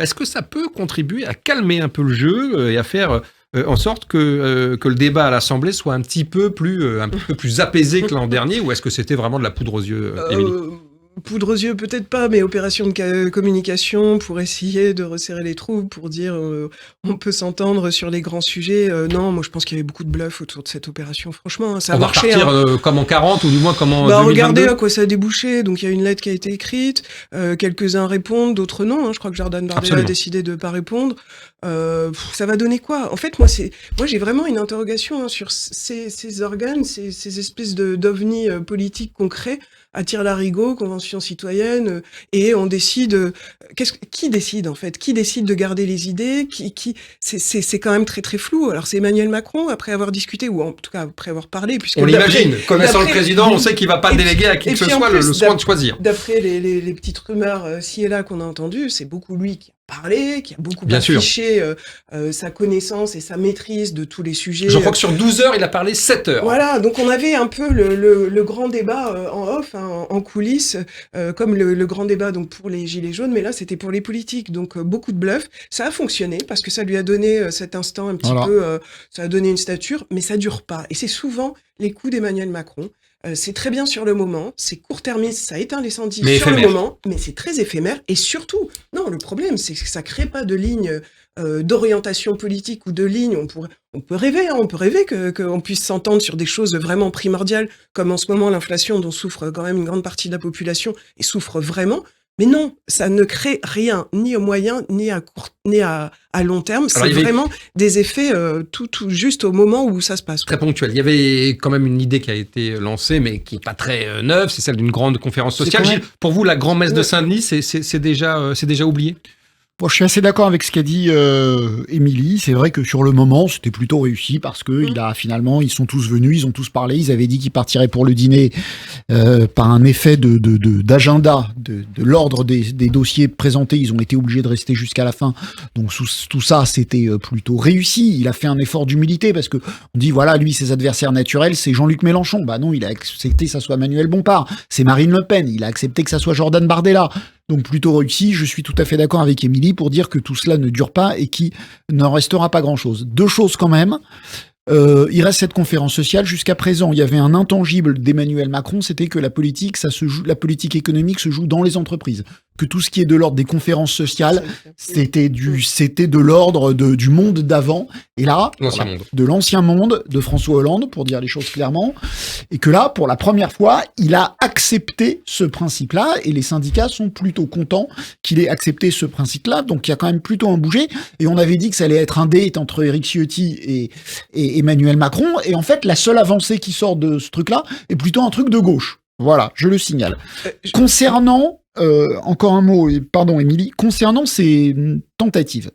Est-ce que ça peut contribuer à calmer un peu le jeu et à faire en sorte que le débat à l'Assemblée soit un peu plus apaisé que l'an dernier, ou est-ce que c'était vraiment de la poudre aux yeux, Émilie ?
Poudre aux yeux, peut-être pas, mais opération de communication pour essayer de resserrer les troupes, pour dire on peut s'entendre sur les grands sujets. Non, moi je pense qu'il y avait beaucoup de bluff autour de cette opération, franchement. Ça a marché. On va
repartir comme en 40 ou du moins comme en 2022.
Regardez à quoi ça a débouché. Donc il y a une lettre qui a été écrite, quelques-uns répondent, d'autres non. Je crois que Jordan Bardella a décidé de pas répondre. Ça va donner quoi ? En fait, moi j'ai vraiment une interrogation sur ces organes, ces espèces d'ovnis politiques concrets. À tire-larigot, convention citoyenne, et on décide. Qui décide en fait ? Qui décide de garder les idées ? C'est quand même très très flou. Alors c'est Emmanuel Macron, après avoir discuté, ou en tout cas après avoir parlé, puisque
on l'imagine. Connaissant le président, on sait qu'il va pas déléguer à qui que ce soit le soin de choisir.
D'après les petites rumeurs ci et là qu'on a entendues, c'est beaucoup lui qui a parlé, qui a beaucoup affiché sa connaissance et sa maîtrise de tous les sujets.
Je crois que sur 12 heures, il a parlé 7 heures.
Voilà, donc on avait un peu le grand débat en off, en coulisses, comme le grand débat donc pour les gilets jaunes, mais là c'était pour les politiques, donc beaucoup de bluff. Ça a fonctionné parce que ça lui a donné cet instant un petit peu, ça a donné une stature, mais ça dure pas. Et c'est souvent les coups d'Emmanuel Macron. C'est très bien sur le moment, c'est court-termiste, ça éteint l'incendie sur le moment, mais c'est très éphémère. Et surtout, non, le problème, c'est que ça crée pas de ligne d'orientation politique ou de ligne. On peut rêver, qu'on puisse s'entendre sur des choses vraiment primordiales, comme en ce moment l'inflation dont souffre quand même une grande partie de la population et souffre vraiment. Mais non, ça ne crée rien, ni au moyen, ni à long terme. C'est vraiment des effets tout juste au moment où ça se passe.
Très ponctuel. Il y avait quand même une idée qui a été lancée, mais qui n'est pas très neuve, c'est celle d'une grande conférence sociale. Gilles, pour vous, la grand-messe de Saint-Denis, c'est déjà oublié ?
Bon, je suis assez d'accord avec ce qu'a dit Émilie. C'est vrai que sur le moment, c'était plutôt réussi parce que ils sont tous venus, ils ont tous parlé. Ils avaient dit qu'ils partiraient pour le dîner par un effet d'agenda, de l'ordre des dossiers présentés. Ils ont été obligés de rester jusqu'à la fin. Donc tout ça, c'était plutôt réussi. Il a fait un effort d'humilité parce que on dit voilà, lui, ses adversaires naturels, c'est Jean-Luc Mélenchon. Bah non, il a accepté que ça soit Manuel Bompard. C'est Marine Le Pen. Il a accepté que ça soit Jordan Bardella. Donc plutôt réussi, je suis tout à fait d'accord avec Émilie pour dire que tout cela ne dure pas et qu'il n'en restera pas grand-chose. Deux choses quand même. Il reste cette conférence sociale. Jusqu'à présent, il y avait un intangible d'Emmanuel Macron, c'était que la politique économique se joue dans les entreprises. Que tout ce qui est de l'ordre des conférences sociales, c'était de l'ordre du monde d'avant. Et là, de l'ancien monde, de François Hollande, pour dire les choses clairement. Et que là, pour la première fois, il a accepté ce principe-là. Et les syndicats sont plutôt contents qu'il ait accepté ce principe-là. Donc, il y a quand même plutôt un bouger. Et on avait dit que ça allait être un date entre Éric Ciotti et Emmanuel Macron. Et en fait, la seule avancée qui sort de ce truc-là est plutôt un truc de gauche. Voilà, je le signale. Concernant... encore un mot, pardon Émilie, concernant ces tentatives.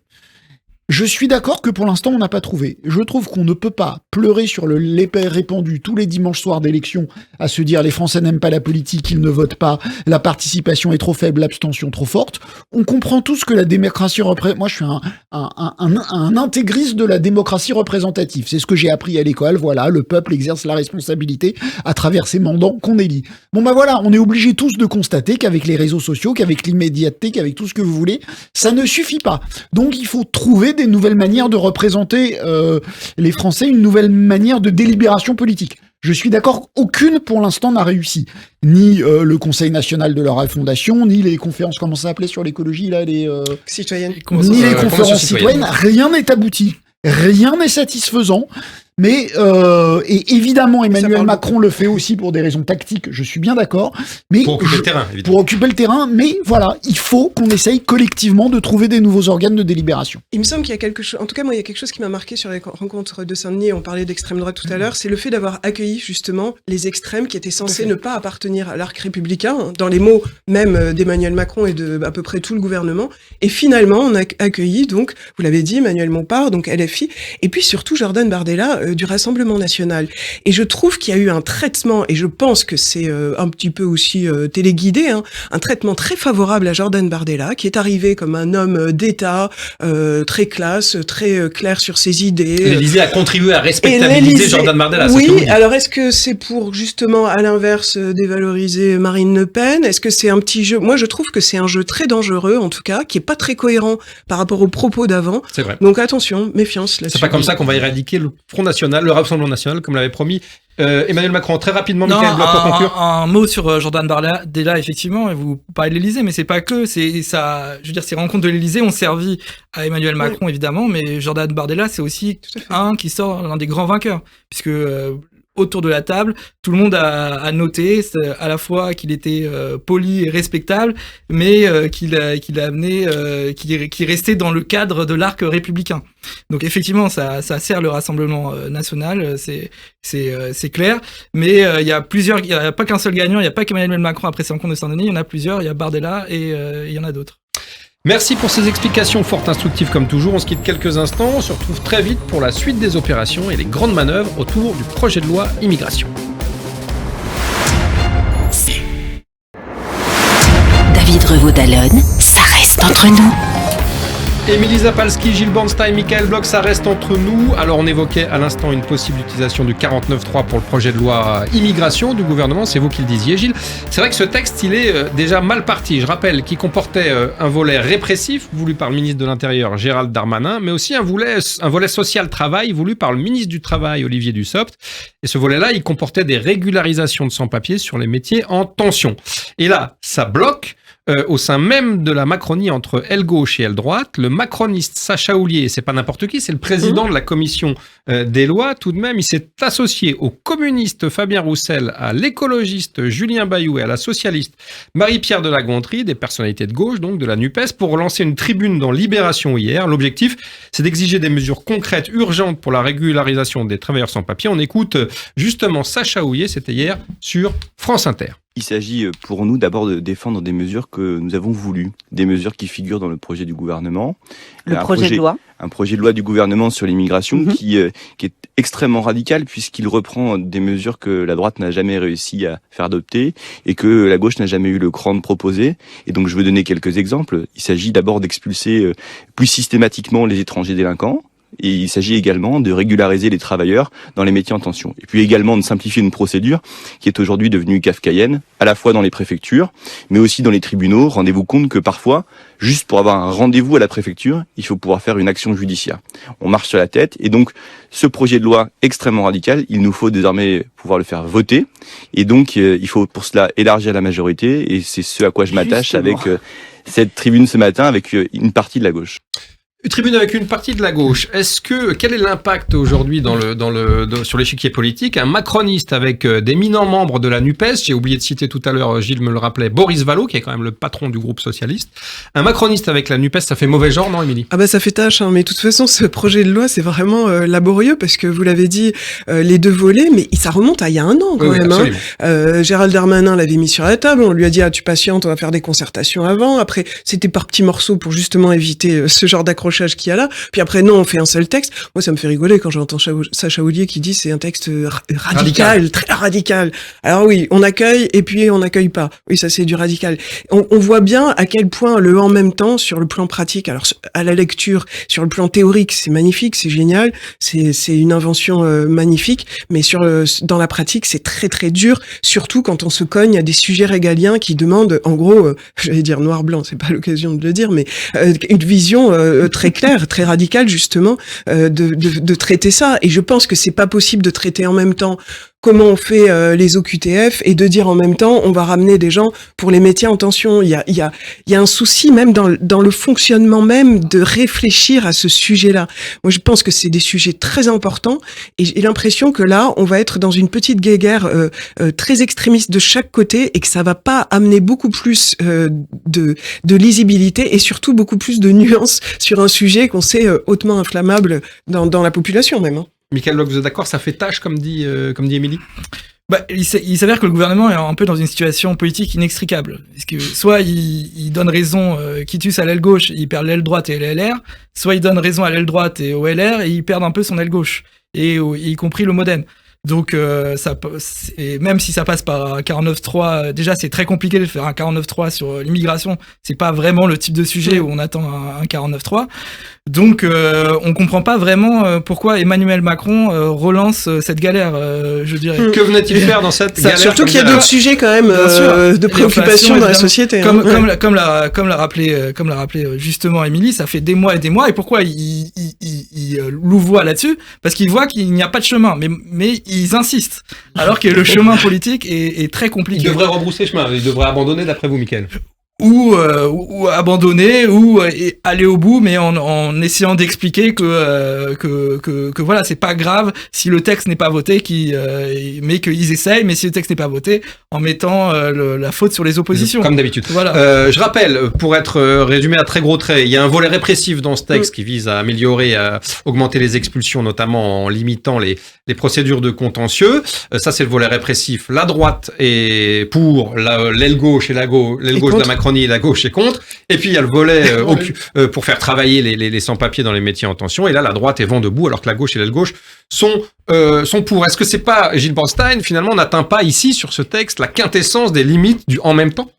Je suis d'accord que pour l'instant, on n'a pas trouvé. Je trouve qu'on ne peut pas pleurer sur l'épais répandu tous les dimanches soirs d'élection à se dire les Français n'aiment pas la politique, ils ne votent pas, la participation est trop faible, l'abstention trop forte. On comprend tous que la démocratie représentative... Moi, je suis un intégriste de la démocratie représentative. C'est ce que j'ai appris à l'école. Voilà, le peuple exerce la responsabilité à travers ses mandants qu'on élit. Bon, bah voilà, on est obligés tous de constater qu'avec les réseaux sociaux, qu'avec l'immédiateté, qu'avec tout ce que vous voulez, ça ne suffit pas. Donc, il faut trouver des nouvelles manières de représenter les Français, une nouvelle manière de délibération politique. Je suis d'accord, aucune pour l'instant n'a réussi. Ni le Conseil national de la refondation, ni les conférences, comment ça s'appelait sur l'écologie, là,
citoyennes.
Ni les conférences citoyennes, rien n'est abouti. Rien n'est satisfaisant. Mais et évidemment, Emmanuel Macron le fait aussi pour des raisons tactiques, je suis bien d'accord. Mais
pour occuper le terrain, évidemment.
Pour occuper le terrain, mais voilà, il faut qu'on essaye collectivement de trouver des nouveaux organes de délibération.
Il me semble qu'il y a quelque chose, en tout cas moi il y a quelque chose qui m'a marqué sur les rencontres de Saint-Denis, on parlait d'extrême droite tout à l'heure, c'est le fait d'avoir accueilli justement les extrêmes qui étaient censés ne pas appartenir à l'arc républicain, dans les mots même d'Emmanuel Macron et de à peu près tout le gouvernement. Et finalement on a accueilli donc, vous l'avez dit, Manuel Bompard, donc LFI, et puis surtout Jordan Bardella, du Rassemblement national. Et je trouve qu'il y a eu un traitement, et je pense que c'est un petit peu aussi téléguidé, un traitement très favorable à Jordan Bardella, qui est arrivé comme un homme d'État, très classe, très clair sur ses idées.
L'Élysée a contribué à respectabiliser Jordan Bardella.
Oui, alors est-ce que c'est pour justement, à l'inverse, dévaloriser Marine Le Pen? Est-ce que c'est un petit jeu? Moi, je trouve que c'est un jeu très dangereux, en tout cas, qui est pas très cohérent par rapport aux propos d'avant.
C'est vrai.
Donc attention, méfiance là-dessus.
C'est pas comme ça qu'on va éradiquer le Front National, le Rassemblement National, comme l'avait promis Emmanuel Macron. Très rapidement, Michael Bloch, pour conclure.
Un mot sur Jordan Bardella, effectivement, et vous parlez de l'Élysée, mais c'est pas que, c'est ça, je veux dire, ces rencontres de l'Élysée ont servi à Emmanuel Macron, évidemment, mais Jordan Bardella, c'est aussi qui sort l'un des grands vainqueurs, puisque autour de la table, tout le monde a noté à la fois qu'il était poli et respectable, mais qu'il restait dans le cadre de l'arc républicain. Donc effectivement, ça sert le Rassemblement national, c'est clair. Mais il y a pas qu'un seul gagnant, il n'y a pas qu'Emmanuel Macron après ses rencontres de Saint-Denis, il y en a plusieurs, il y a Bardella et il y en a d'autres.
Merci pour ces explications fort instructives comme toujours. On se quitte quelques instants. On se retrouve très vite pour la suite des opérations et les grandes manœuvres autour du projet de loi immigration.
David Revaud-Dallon, ça reste entre nous.
Émilie Zapalski, Gilles Bornstein, Michael Bloch, ça reste entre nous. Alors on évoquait à l'instant une possible utilisation du 49.3 pour le projet de loi immigration du gouvernement, c'est vous qui le disiez Gilles. C'est vrai que ce texte il est déjà mal parti, je rappelle, qu'il comportait un volet répressif voulu par le ministre de l'Intérieur Gérald Darmanin, mais aussi un volet social-travail voulu par le ministre du Travail Olivier Dussopt. Et ce volet-là, il comportait des régularisations de sans-papiers sur les métiers en tension. Et là, ça bloque. Au sein même de la Macronie entre aile gauche et aile droite, le macroniste Sacha Houlié, c'est pas n'importe qui, c'est le président de la commission des lois, tout de même, il s'est associé au communiste Fabien Roussel, à l'écologiste Julien Bayou et à la socialiste Marie-Pierre de la Gontrie, des personnalités de gauche, donc de la NUPES, pour lancer une tribune dans Libération hier. L'objectif, c'est d'exiger des mesures concrètes, urgentes pour la régularisation des travailleurs sans papier. On écoute justement Sacha Houlié, c'était hier sur France Inter.
Il s'agit pour nous d'abord de défendre des mesures que nous avons voulues, des mesures qui figurent dans le projet du gouvernement.
Le projet de loi.
Un projet de loi du gouvernement sur l'immigration qui est extrêmement radical puisqu'il reprend des mesures que la droite n'a jamais réussi à faire adopter et que la gauche n'a jamais eu le cran de proposer. Et donc je veux donner quelques exemples. Il s'agit d'abord d'expulser plus systématiquement les étrangers délinquants. Et il s'agit également de régulariser les travailleurs dans les métiers en tension. Et puis également de simplifier une procédure qui est aujourd'hui devenue kafkaïenne, à la fois dans les préfectures, mais aussi dans les tribunaux. Rendez-vous compte que parfois, juste pour avoir un rendez-vous à la préfecture, il faut pouvoir faire une action judiciaire. On marche sur la tête. Et donc, ce projet de loi extrêmement radical, il nous faut désormais pouvoir le faire voter. Et donc, il faut pour cela élargir la majorité. Et c'est ce à quoi je m'attache avec cette tribune ce matin, avec une partie de la gauche.
Tribune avec une partie de la gauche. Quel est l'impact aujourd'hui sur l'échiquier politique? Un macroniste avec d'éminents membres de la NUPES, j'ai oublié de citer tout à l'heure, Gilles me le rappelait, Boris Vallaud, qui est quand même le patron du groupe socialiste. Un macroniste avec la NUPES, ça fait mauvais genre, non, Émilie?
Ah bah ça fait tâche, mais de toute façon, ce projet de loi, c'est vraiment laborieux, parce que vous l'avez dit, les deux volets, mais ça remonte à il y a un an, quand même. Gérald Darmanin l'avait mis sur la table, on lui a dit, tu patientes, on va faire des concertations avant. Après, c'était par petits morceaux pour justement éviter ce genre d'accrochage qu'il y a là. Puis après, non, on fait un seul texte. Moi, ça me fait rigoler quand j'entends Sacha Houlié qui dit c'est un texte radical, très radical. Alors oui, on accueille et puis on n'accueille pas. Oui, ça c'est du radical. On voit bien à quel point le en même temps sur le plan pratique, alors à la lecture, sur le plan théorique, c'est magnifique, c'est génial, c'est une invention magnifique, mais dans la pratique, c'est très très dur, surtout quand on se cogne à des sujets régaliens qui demandent, en gros, j'allais dire noir-blanc, c'est pas l'occasion de le dire, mais une vision très claire, très radicale justement, de traiter ça. Et je pense que c'est pas possible de traiter en même temps comment on fait les OQTF et de dire en même temps on va ramener des gens pour les métiers en tension. Il y a un souci même dans le fonctionnement même de réfléchir à ce sujet-là. Moi je pense que c'est des sujets très importants et j'ai l'impression que là on va être dans une petite guéguerre très extrémiste de chaque côté et que ça va pas amener beaucoup plus de lisibilité et surtout beaucoup plus de nuances sur un sujet qu'on sait hautement inflammable dans la population même.
Michael Bloch, vous êtes d'accord, ça fait tâche, comme dit Émilie?
Il s'avère que le gouvernement est un peu dans une situation politique inextricable. Parce que soit il donne raison quitus à l'aile gauche, il perd l'aile droite et l'aile LR, soit il donne raison à l'aile droite et au LR et ils perdent un peu son aile gauche. et y compris le MoDem. Donc, et même si ça passe par un 49.3, déjà c'est très compliqué de faire un 49.3 sur l'immigration. C'est pas vraiment le type de sujet où on attend un 49.3. Donc, on comprend pas vraiment pourquoi Emmanuel Macron relance cette galère. Je dirais.
Que venait-il faire dans cette galère?
Surtout qu'il y a d'autres sujets quand même de préoccupation dans la société.
Comme l'a rappelé justement Émilie, ça fait des mois et des mois. Et pourquoi il louvoie là-dessus? Parce qu'il voit qu'il n'y a pas de chemin. Mais ils insistent, alors que le chemin politique est très compliqué.
Il devrait rebrousser chemin, il devrait abandonner d'après vous, Mickaël.
Ou abandonner, ou aller au bout, mais en essayant d'expliquer que voilà, c'est pas grave si le texte n'est pas voté, mais qu'ils essayent, mais si le texte n'est pas voté, en mettant la faute sur les oppositions.
Comme d'habitude.
Voilà.
Je rappelle, pour être résumé à très gros traits, il y a un volet répressif dans ce texte qui vise à améliorer, à augmenter les expulsions, notamment en limitant les procédures de contentieux. Ça, c'est le volet répressif. La droite est pour, l'aile gauche et l'aile gauche de la Macronie et la gauche est contre. Et puis, il y a le volet pour faire travailler les sans-papiers dans les métiers en tension. Et là, la droite est vent debout, alors que la gauche et l'aile gauche sont pour. Est-ce que c'est pas, Gilles Bornstein, finalement, on n'atteint pas ici, sur ce texte, la quintessence des limites du en même temps?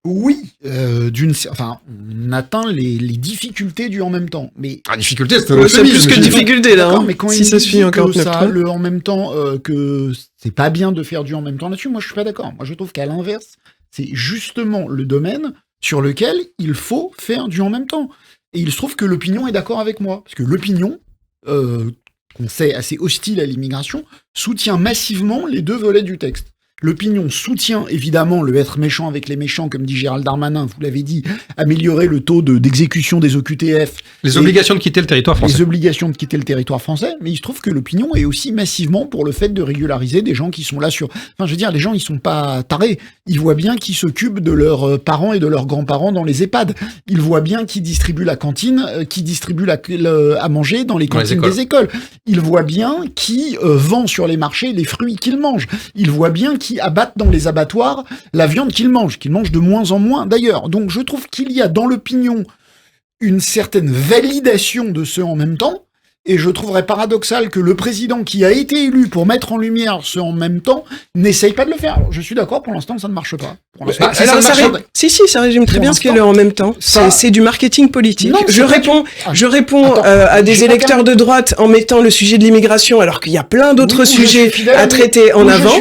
Oui, on atteint les difficultés du en même temps. Mais
difficulté, c'est
plus que difficulté là.
Mais quand
si ça se finit encore
le en même temps, que c'est pas bien de faire du en même temps là-dessus, moi je suis pas d'accord. Moi je trouve qu'à l'inverse, c'est justement le domaine sur lequel il faut faire du en même temps. Et il se trouve que l'opinion est d'accord avec moi, parce que l'opinion, qu'on sait assez hostile à l'immigration, soutient massivement les deux volets du texte. L'opinion soutient évidemment le être méchant avec les méchants, comme dit Gérald Darmanin, vous l'avez dit, améliorer le taux d'exécution des OQTF.
Les obligations de quitter le territoire français.
Les obligations de quitter le territoire français, mais il se trouve que l'opinion est aussi massivement pour le fait de régulariser des gens qui sont là sur... Enfin, je veux dire, les gens, ils sont pas tarés. Ils voient bien qui s'occupent de leurs parents et de leurs grands-parents dans les EHPAD. Ils voient bien qui distribue la cantine, qui distribue à manger dans les cantines des écoles. Ils voient bien qui vend sur les marchés les fruits qu'ils mangent. Ils voient bien qui abattent dans les abattoirs la viande qu'ils mangent de moins en moins d'ailleurs. Donc je trouve qu'il y a dans l'opinion une certaine validation de ce en même temps, et je trouverais paradoxal que le président qui a été élu pour mettre en lumière ce en même temps n'essaye pas de le faire. Alors, je suis d'accord, pour l'instant ça ne marche pas.
Ça résume très bien ce qu'est le en même temps. C'est du marketing politique. Non, je réponds à des électeurs de droite en mettant le sujet de l'immigration alors qu'il y a plein d'autres sujets à traiter en avant.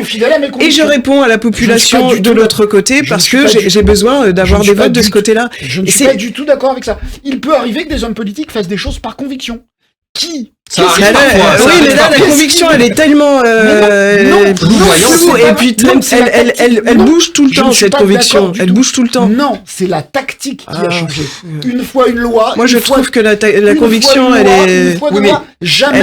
Et je réponds à la population de l'autre côté parce que j'ai besoin d'avoir des votes de ce côté-là.
Je ne suis pas du tout d'accord avec ça. Il peut arriver que des hommes politiques fassent des choses par conviction. Qui
ça arrive parfois,
oui, mais là, la conviction, elle est tellement floue, et puis elle bouge tout le temps, cette conviction. Elle bouge tout le temps.
Non, c'est la tactique qui a changé. Une fois une loi.
Moi, je trouve que la conviction, elle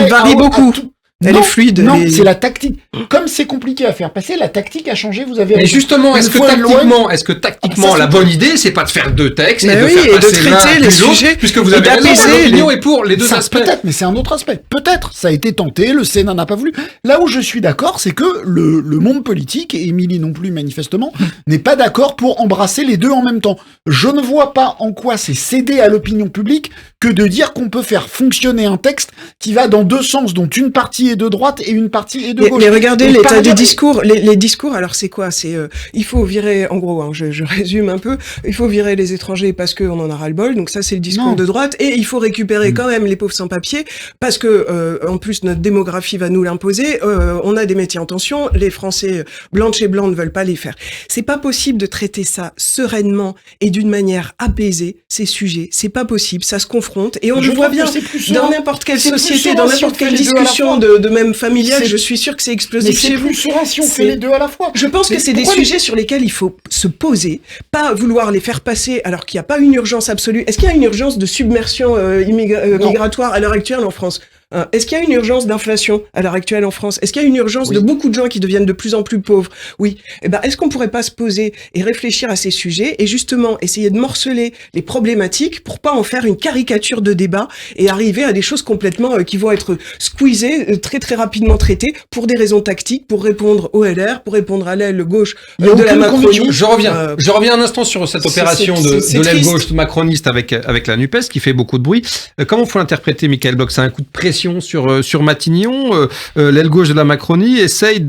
varie beaucoup. Elle est fluide.
Non, c'est la tactique. Comme c'est compliqué à faire passer, la tactique a changé, vous avez...
Mais justement, est-ce que tactiquement, la bonne idée, c'est pas de faire deux textes et de
traiter les sujets,
puisque vous avez raison, l'opinion est pour les deux aspects.
Peut-être, mais c'est un autre aspect. Peut-être, ça a été tenté, le Sénat n'a pas voulu. Là où je suis d'accord, c'est que le monde politique, et Émilie non plus manifestement, n'est pas d'accord pour embrasser les deux en même temps. Je ne vois pas en quoi c'est céder à l'opinion publique que de dire qu'on peut faire fonctionner un texte qui va dans deux sens, dont une partie est de droite et une partie est de gauche.
Mais regardez l'état des discours. Les discours, alors c'est quoi? C'est il faut virer, en gros, je résume un peu, il faut virer les étrangers parce qu'on en a ras-le-bol, donc ça c'est le discours de droite, et il faut récupérer quand même les pauvres sans-papiers, parce que en plus notre démographie va nous l'imposer, on a des métiers en tension, les Français blancs de chez blancs ne veulent pas les faire. C'est pas possible de traiter ça sereinement et d'une manière apaisée, ces sujets, c'est pas possible, ça se confronte, et on le voit bien dans n'importe quelle société, dans n'importe quelle discussion de même familiale, je suis sûr que c'est explosif.
Mais c'est plus serein si on fait les deux à la fois.
Je pense que c'est des sujets sur lesquels il faut se poser, pas vouloir les faire passer alors qu'il n'y a pas une urgence absolue. Est-ce qu'il y a une urgence de submersion migratoire à l'heure actuelle en France ? Est-ce qu'il y a une urgence d'inflation à l'heure actuelle en France? Est-ce qu'il y a une urgence de beaucoup de gens qui deviennent de plus en plus pauvres? Oui. Est-ce qu'on pourrait pas se poser et réfléchir à ces sujets et justement essayer de morceler les problématiques pour pas en faire une caricature de débat et arriver à des choses complètement qui vont être squeezées, très très rapidement traitées pour des raisons tactiques, pour répondre au LR, pour répondre à l'aile gauche de la Macronie.
Je reviens un instant sur cette opération de l'aile gauche macroniste avec la NUPES qui fait beaucoup de bruit. Comment faut l'interpréter, Mickaël Bloch? C'est un coup de pression pression sur Matignon. L'aile gauche de la Macronie essaye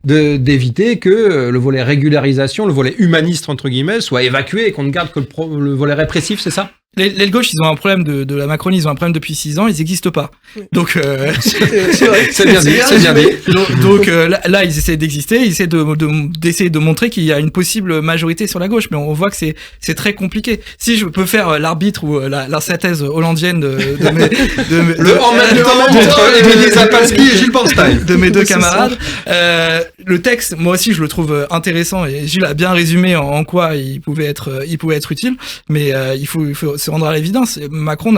d'éviter que le volet régularisation, le volet humaniste entre guillemets, soit évacué et qu'on ne garde que le volet répressif, c'est ça ?
L'aile gauche, ils ont un problème de la Macronie, ils ont un problème depuis 6 ans, ils n'existent pas. Donc,
c'est bien dit.
Donc là, ils essaient d'exister, ils essaient d'essayer de montrer qu'il y a une possible majorité sur la gauche, mais on voit que c'est très compliqué. Si je peux faire l'arbitre ou la synthèse hollandienne en même temps
entre Émilie Zapalski et Gilles Bornstein,
de mes deux camarades, le texte, moi aussi, je le trouve intéressant et Gilles a bien résumé en quoi il pouvait être utile, mais il faut se rendre à l'évidence. Macron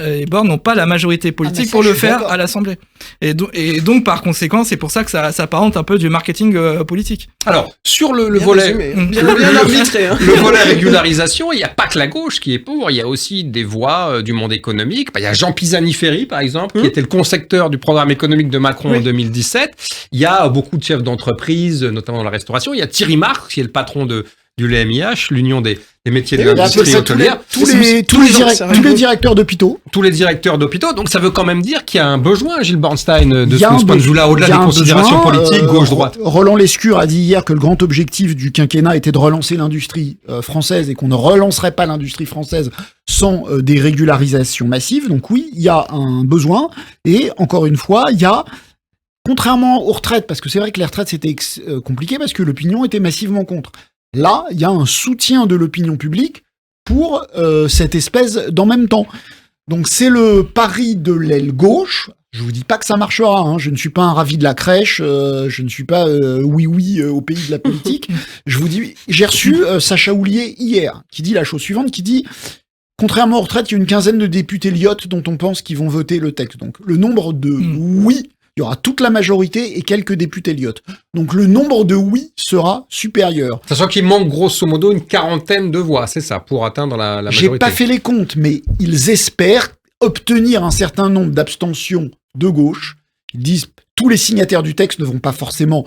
et Borne n'ont pas la majorité politique pour le faire à l'Assemblée. Et donc, par conséquent, c'est pour ça que ça s'apparente un peu du marketing politique.
Alors, sur le volet, le volet régularisation, il n'y a pas que la gauche qui est pour, il y a aussi des voix du monde économique. Il y a Jean Pisani-Ferry, par exemple, qui était le concepteur du programme économique de Macron en 2017. Il y a beaucoup de chefs d'entreprise, notamment dans la restauration. Il y a Thierry Marx, qui est le patron du LMIH, l'Union des métiers de l'industrie hôtelière.
Tous les directeurs d'hôpitaux.
Tous les directeurs d'hôpitaux. Donc ça veut quand même dire qu'il y a un besoin, Gilles Bornstein, de ce point de vue-là, au-delà des considérations politiques, gauche-droite.
Roland Lescure a dit hier que le grand objectif du quinquennat était de relancer l'industrie française et qu'on ne relancerait pas l'industrie française sans des régularisations massives. Donc oui, il y a un besoin. Et encore une fois, il y a... Contrairement aux retraites, parce que c'est vrai que les retraites c'était compliqué parce que l'opinion était massivement contre. Là, il y a un soutien de l'opinion publique pour cette espèce d'en même temps. Donc c'est le pari de l'aile gauche. Je vous dis pas que ça marchera, hein. Je ne suis pas un ravi de la crèche, je ne suis pas oui au pays de la politique. Je vous dis, j'ai reçu Sacha Houlié hier, qui dit la chose suivante, qui dit contrairement aux retraites, il y a une quinzaine de députés lyotes dont on pense qu'ils vont voter le texte. Donc le nombre de oui, il y aura toute la majorité et quelques députés lyotes. Donc le nombre de oui sera supérieur.
Sachant qu'il manque grosso modo une 40aine de voix, c'est ça, pour atteindre la majorité.
J'ai pas fait les comptes, mais ils espèrent obtenir un certain nombre d'abstentions de gauche. Ils disent tous les signataires du texte ne vont pas forcément,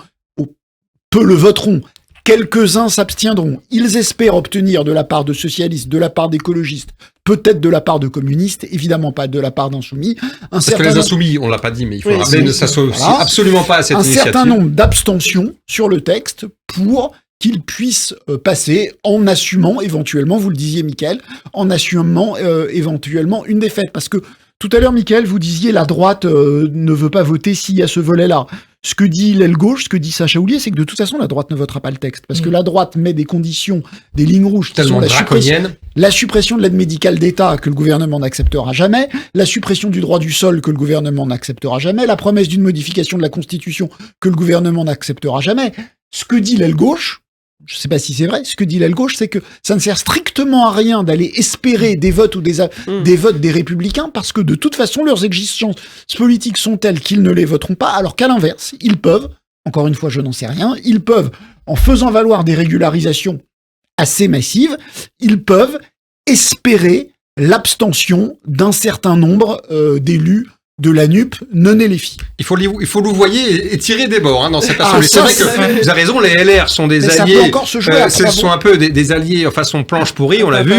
peu le voteront. Quelques-uns s'abstiendront. Ils espèrent obtenir de la part de socialistes, de la part d'écologistes, peut-être de la part de communistes, évidemment pas de la part d'insoumis.
Parce que les insoumis, on l'a pas dit, mais il faut rappeler, ne s'associent absolument pas à cette initiative.
Un certain nombre d'abstentions sur le texte pour qu'il puisse passer en assumant éventuellement, vous le disiez Mickaël, en assumant éventuellement une défaite. Parce que tout à l'heure, Mickaël, vous disiez la droite ne veut pas voter s'il y a ce volet-là. Ce que dit l'aile gauche, ce que dit Sacha Houlié, c'est que de toute façon, la droite ne votera pas le texte. Parce que la droite met des conditions, des lignes rouges qui sont la suppression de l'aide médicale d'État que le gouvernement n'acceptera jamais, la suppression du droit du sol que le gouvernement n'acceptera jamais, la promesse d'une modification de la Constitution que le gouvernement n'acceptera jamais. Ce que dit l'aile gauche, je ne sais pas si c'est vrai, ce que dit l'aile gauche, c'est que ça ne sert strictement à rien d'aller espérer des votes ou des votes des Républicains, parce que de toute façon, leurs exigences politiques sont telles qu'ils ne les voteront pas, alors qu'à l'inverse, ils peuvent, encore une fois, je n'en sais rien, ils peuvent, en faisant valoir des régularisations assez massives, ils peuvent espérer l'abstention d'un certain nombre d'élus de la NUP non éléphie.
Il faut louvoyer et tirer des bords dans cette assemblée. C'est vrai que vous avez raison, les LR sont des alliés. Ça peut encore se jouer ce sont un peu des alliés façon planche pourrie, on l'a vu.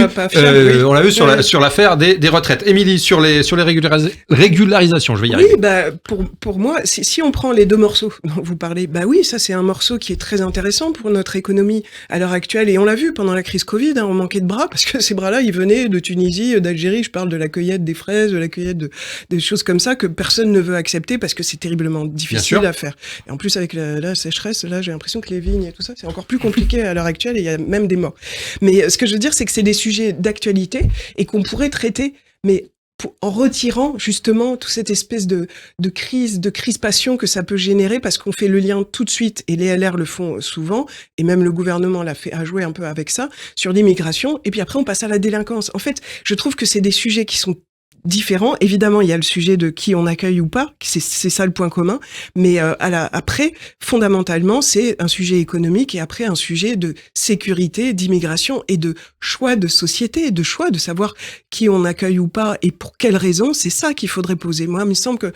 On l'a vu sur l'affaire des retraites. Émilie, sur les régularisations, je vais y arriver.
Oui, pour moi, si on prend les deux morceaux dont vous parlez, oui, ça c'est un morceau qui est très intéressant pour notre économie à l'heure actuelle. Et on l'a vu pendant la crise Covid, on manquait de bras parce que ces bras-là, ils venaient de Tunisie, d'Algérie. Je parle de la cueillette des fraises, de la cueillette des choses comme ça que personne ne veut accepter parce que c'est terriblement difficile à faire. Et en plus, avec la sécheresse, là, j'ai l'impression que les vignes et tout ça, c'est encore plus compliqué à l'heure actuelle et il y a même des morts. Mais ce que je veux dire, c'est que c'est des sujets d'actualité et qu'on pourrait traiter, mais en retirant justement toute cette espèce de crise, de crispation que ça peut générer parce qu'on fait le lien tout de suite, et les LR le font souvent, et même le gouvernement a joué un peu avec ça, sur l'immigration, et puis après on passe à la délinquance. En fait, je trouve que c'est des sujets qui sont différents. Évidemment, il y a le sujet de qui on accueille ou pas, c'est ça le point commun, mais après, fondamentalement, c'est un sujet économique et après un sujet de sécurité, d'immigration et de choix de société, de choix de savoir qui on accueille ou pas et pour quelles raisons, c'est ça qu'il faudrait poser. Moi, il me semble que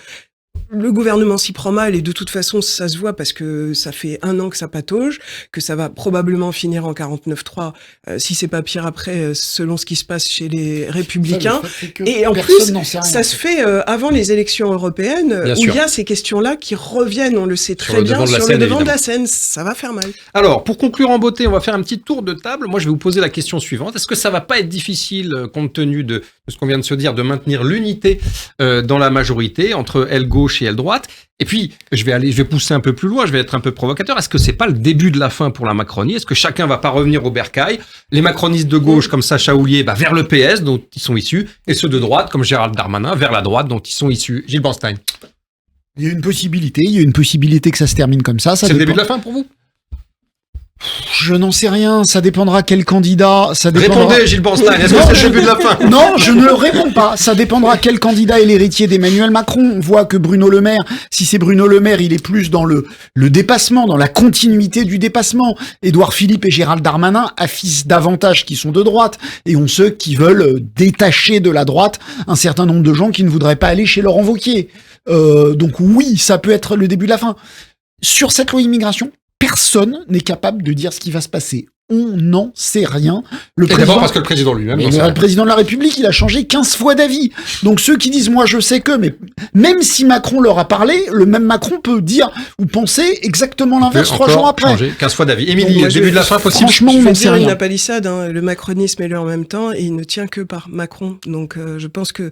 le gouvernement s'y prend mal et de toute façon ça se voit parce que ça fait 1 an que ça patauge, que ça va probablement finir en 49.3 si c'est pas pire après selon ce qui se passe chez les Républicains. Et en plus ça se fait avant les élections européennes où il y a ces questions-là qui reviennent, on le sait très bien, sur le devant de la scène. Ça va faire mal.
Alors pour conclure en beauté, on va faire un petit tour de table. Moi je vais vous poser la question suivante. Est-ce que ça va pas être difficile compte tenu de ce qu'on vient de se dire de maintenir l'unité dans la majorité entre aile gauche et aile droite? Et puis, je vais pousser un peu plus loin, je vais être un peu provocateur. Est-ce que c'est pas le début de la fin pour la Macronie? Est-ce que chacun va pas revenir au bercail? Les macronistes de gauche, comme Sacha Houlié, vers le PS, dont ils sont issus, et ceux de droite, comme Gérald Darmanin, vers la droite, dont ils sont issus. Gilles Bornstein.
Il y a une possibilité que ça se termine comme ça.
C'est le début de la fin pour vous?
Je n'en sais rien, ça dépendra quel candidat.
Répondez, Gilles Bornstein, est-ce que c'est le début de la fin?
Non, je ne réponds pas. Ça dépendra quel candidat est l'héritier d'Emmanuel Macron. On voit que Bruno Le Maire, si c'est Bruno Le Maire, il est plus dans le dépassement, dans la continuité du dépassement. Édouard Philippe et Gérald Darmanin affichent davantage qui sont de droite et ont ceux qui veulent détacher de la droite un certain nombre de gens qui ne voudraient pas aller chez Laurent Wauquiez. Donc oui, ça peut être le début de la fin. Sur cette loi immigration, personne n'est capable de dire ce qui va se passer. On n'en sait rien.
D'abord parce que le président lui-même...
Le président de la République, il a changé 15 fois d'avis. Donc ceux qui disent « moi je sais que », mais même si Macron leur a parlé, le même Macron peut dire ou penser exactement l'inverse 3 jours après.
Changer 15 fois d'avis. Émilie, début de la fin possible?
Franchement, on n'en sait rien.
Une palissade, le macronisme est là en même temps et il ne tient que par Macron. Donc je pense que...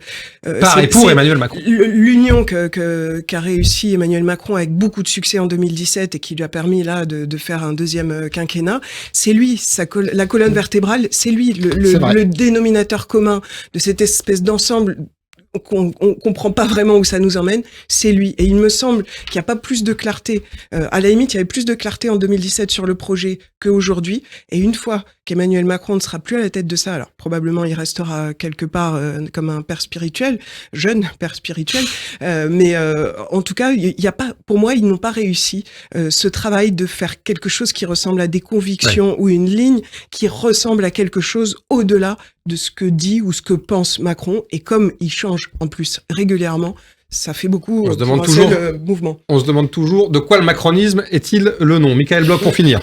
par et pour Emmanuel Macron.
L'union qu'a réussi Emmanuel Macron avec beaucoup de succès en 2017 et qui lui a permis là de faire un deuxième quinquennat, c'est lui. La colonne vertébrale, c'est lui, le dénominateur commun de cette espèce d'ensemble qu'on comprend pas vraiment où ça nous emmène, c'est lui. Et il me semble qu'il n'y a pas plus de clarté. À la limite, il y avait plus de clarté en 2017 sur le projet qu'aujourd'hui. Et une fois qu'Emmanuel Macron ne sera plus à la tête de ça, alors probablement il restera quelque part comme un père spirituel, jeune père spirituel, mais en tout cas, il y a pas, pour moi, ils n'ont pas réussi ce travail de faire quelque chose qui ressemble à des convictions ou une ligne qui ressemble à quelque chose au-delà de ce que dit ou ce que pense Macron. Et comme il change en plus régulièrement, ça fait beaucoup
on se demande toujours,
le mouvement.
On se demande toujours de quoi le macronisme est-il le nom. Michael Bloch, pour finir.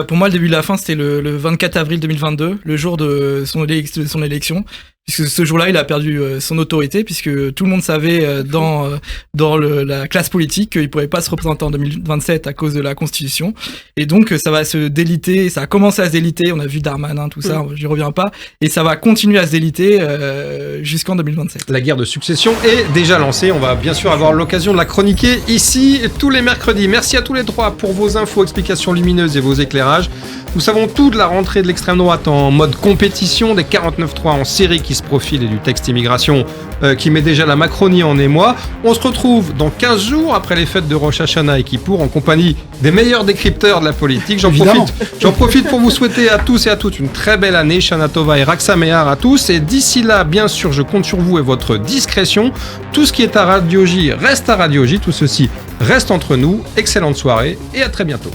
Pour moi, le début de la fin, c'était le 24 avril 2022, le jour de son élection. Puisque ce jour-là, il a perdu son autorité, puisque tout le monde savait dans la classe politique qu'il ne pourrait pas se représenter en 2027 à cause de la Constitution. Et donc, ça va se déliter, ça a commencé à se déliter, on a vu Darmanin, tout ça, j'y reviens pas, et ça va continuer à se déliter jusqu'en 2027.
La guerre de succession est déjà lancée, on va bien sûr avoir l'occasion de la chroniquer ici tous les mercredis. Merci à tous les trois pour vos infos, explications lumineuses et vos éclairages. Nous savons tout de la rentrée de l'extrême droite en mode compétition, des 49.3 en série qui se profilent et du texte immigration qui met déjà la Macronie en émoi. On se retrouve dans 15 jours après les fêtes de Rosh Hashanah et Kippour en compagnie des meilleurs décrypteurs de la politique. J'en profite pour vous souhaiter à tous et à toutes une très belle année, Shana Tova et Raksa Mehar à tous. Et d'ici là, bien sûr, je compte sur vous et votre discrétion. Tout ce qui est à Radio J reste à Radio J. Tout ceci reste entre nous. Excellente soirée et à très bientôt.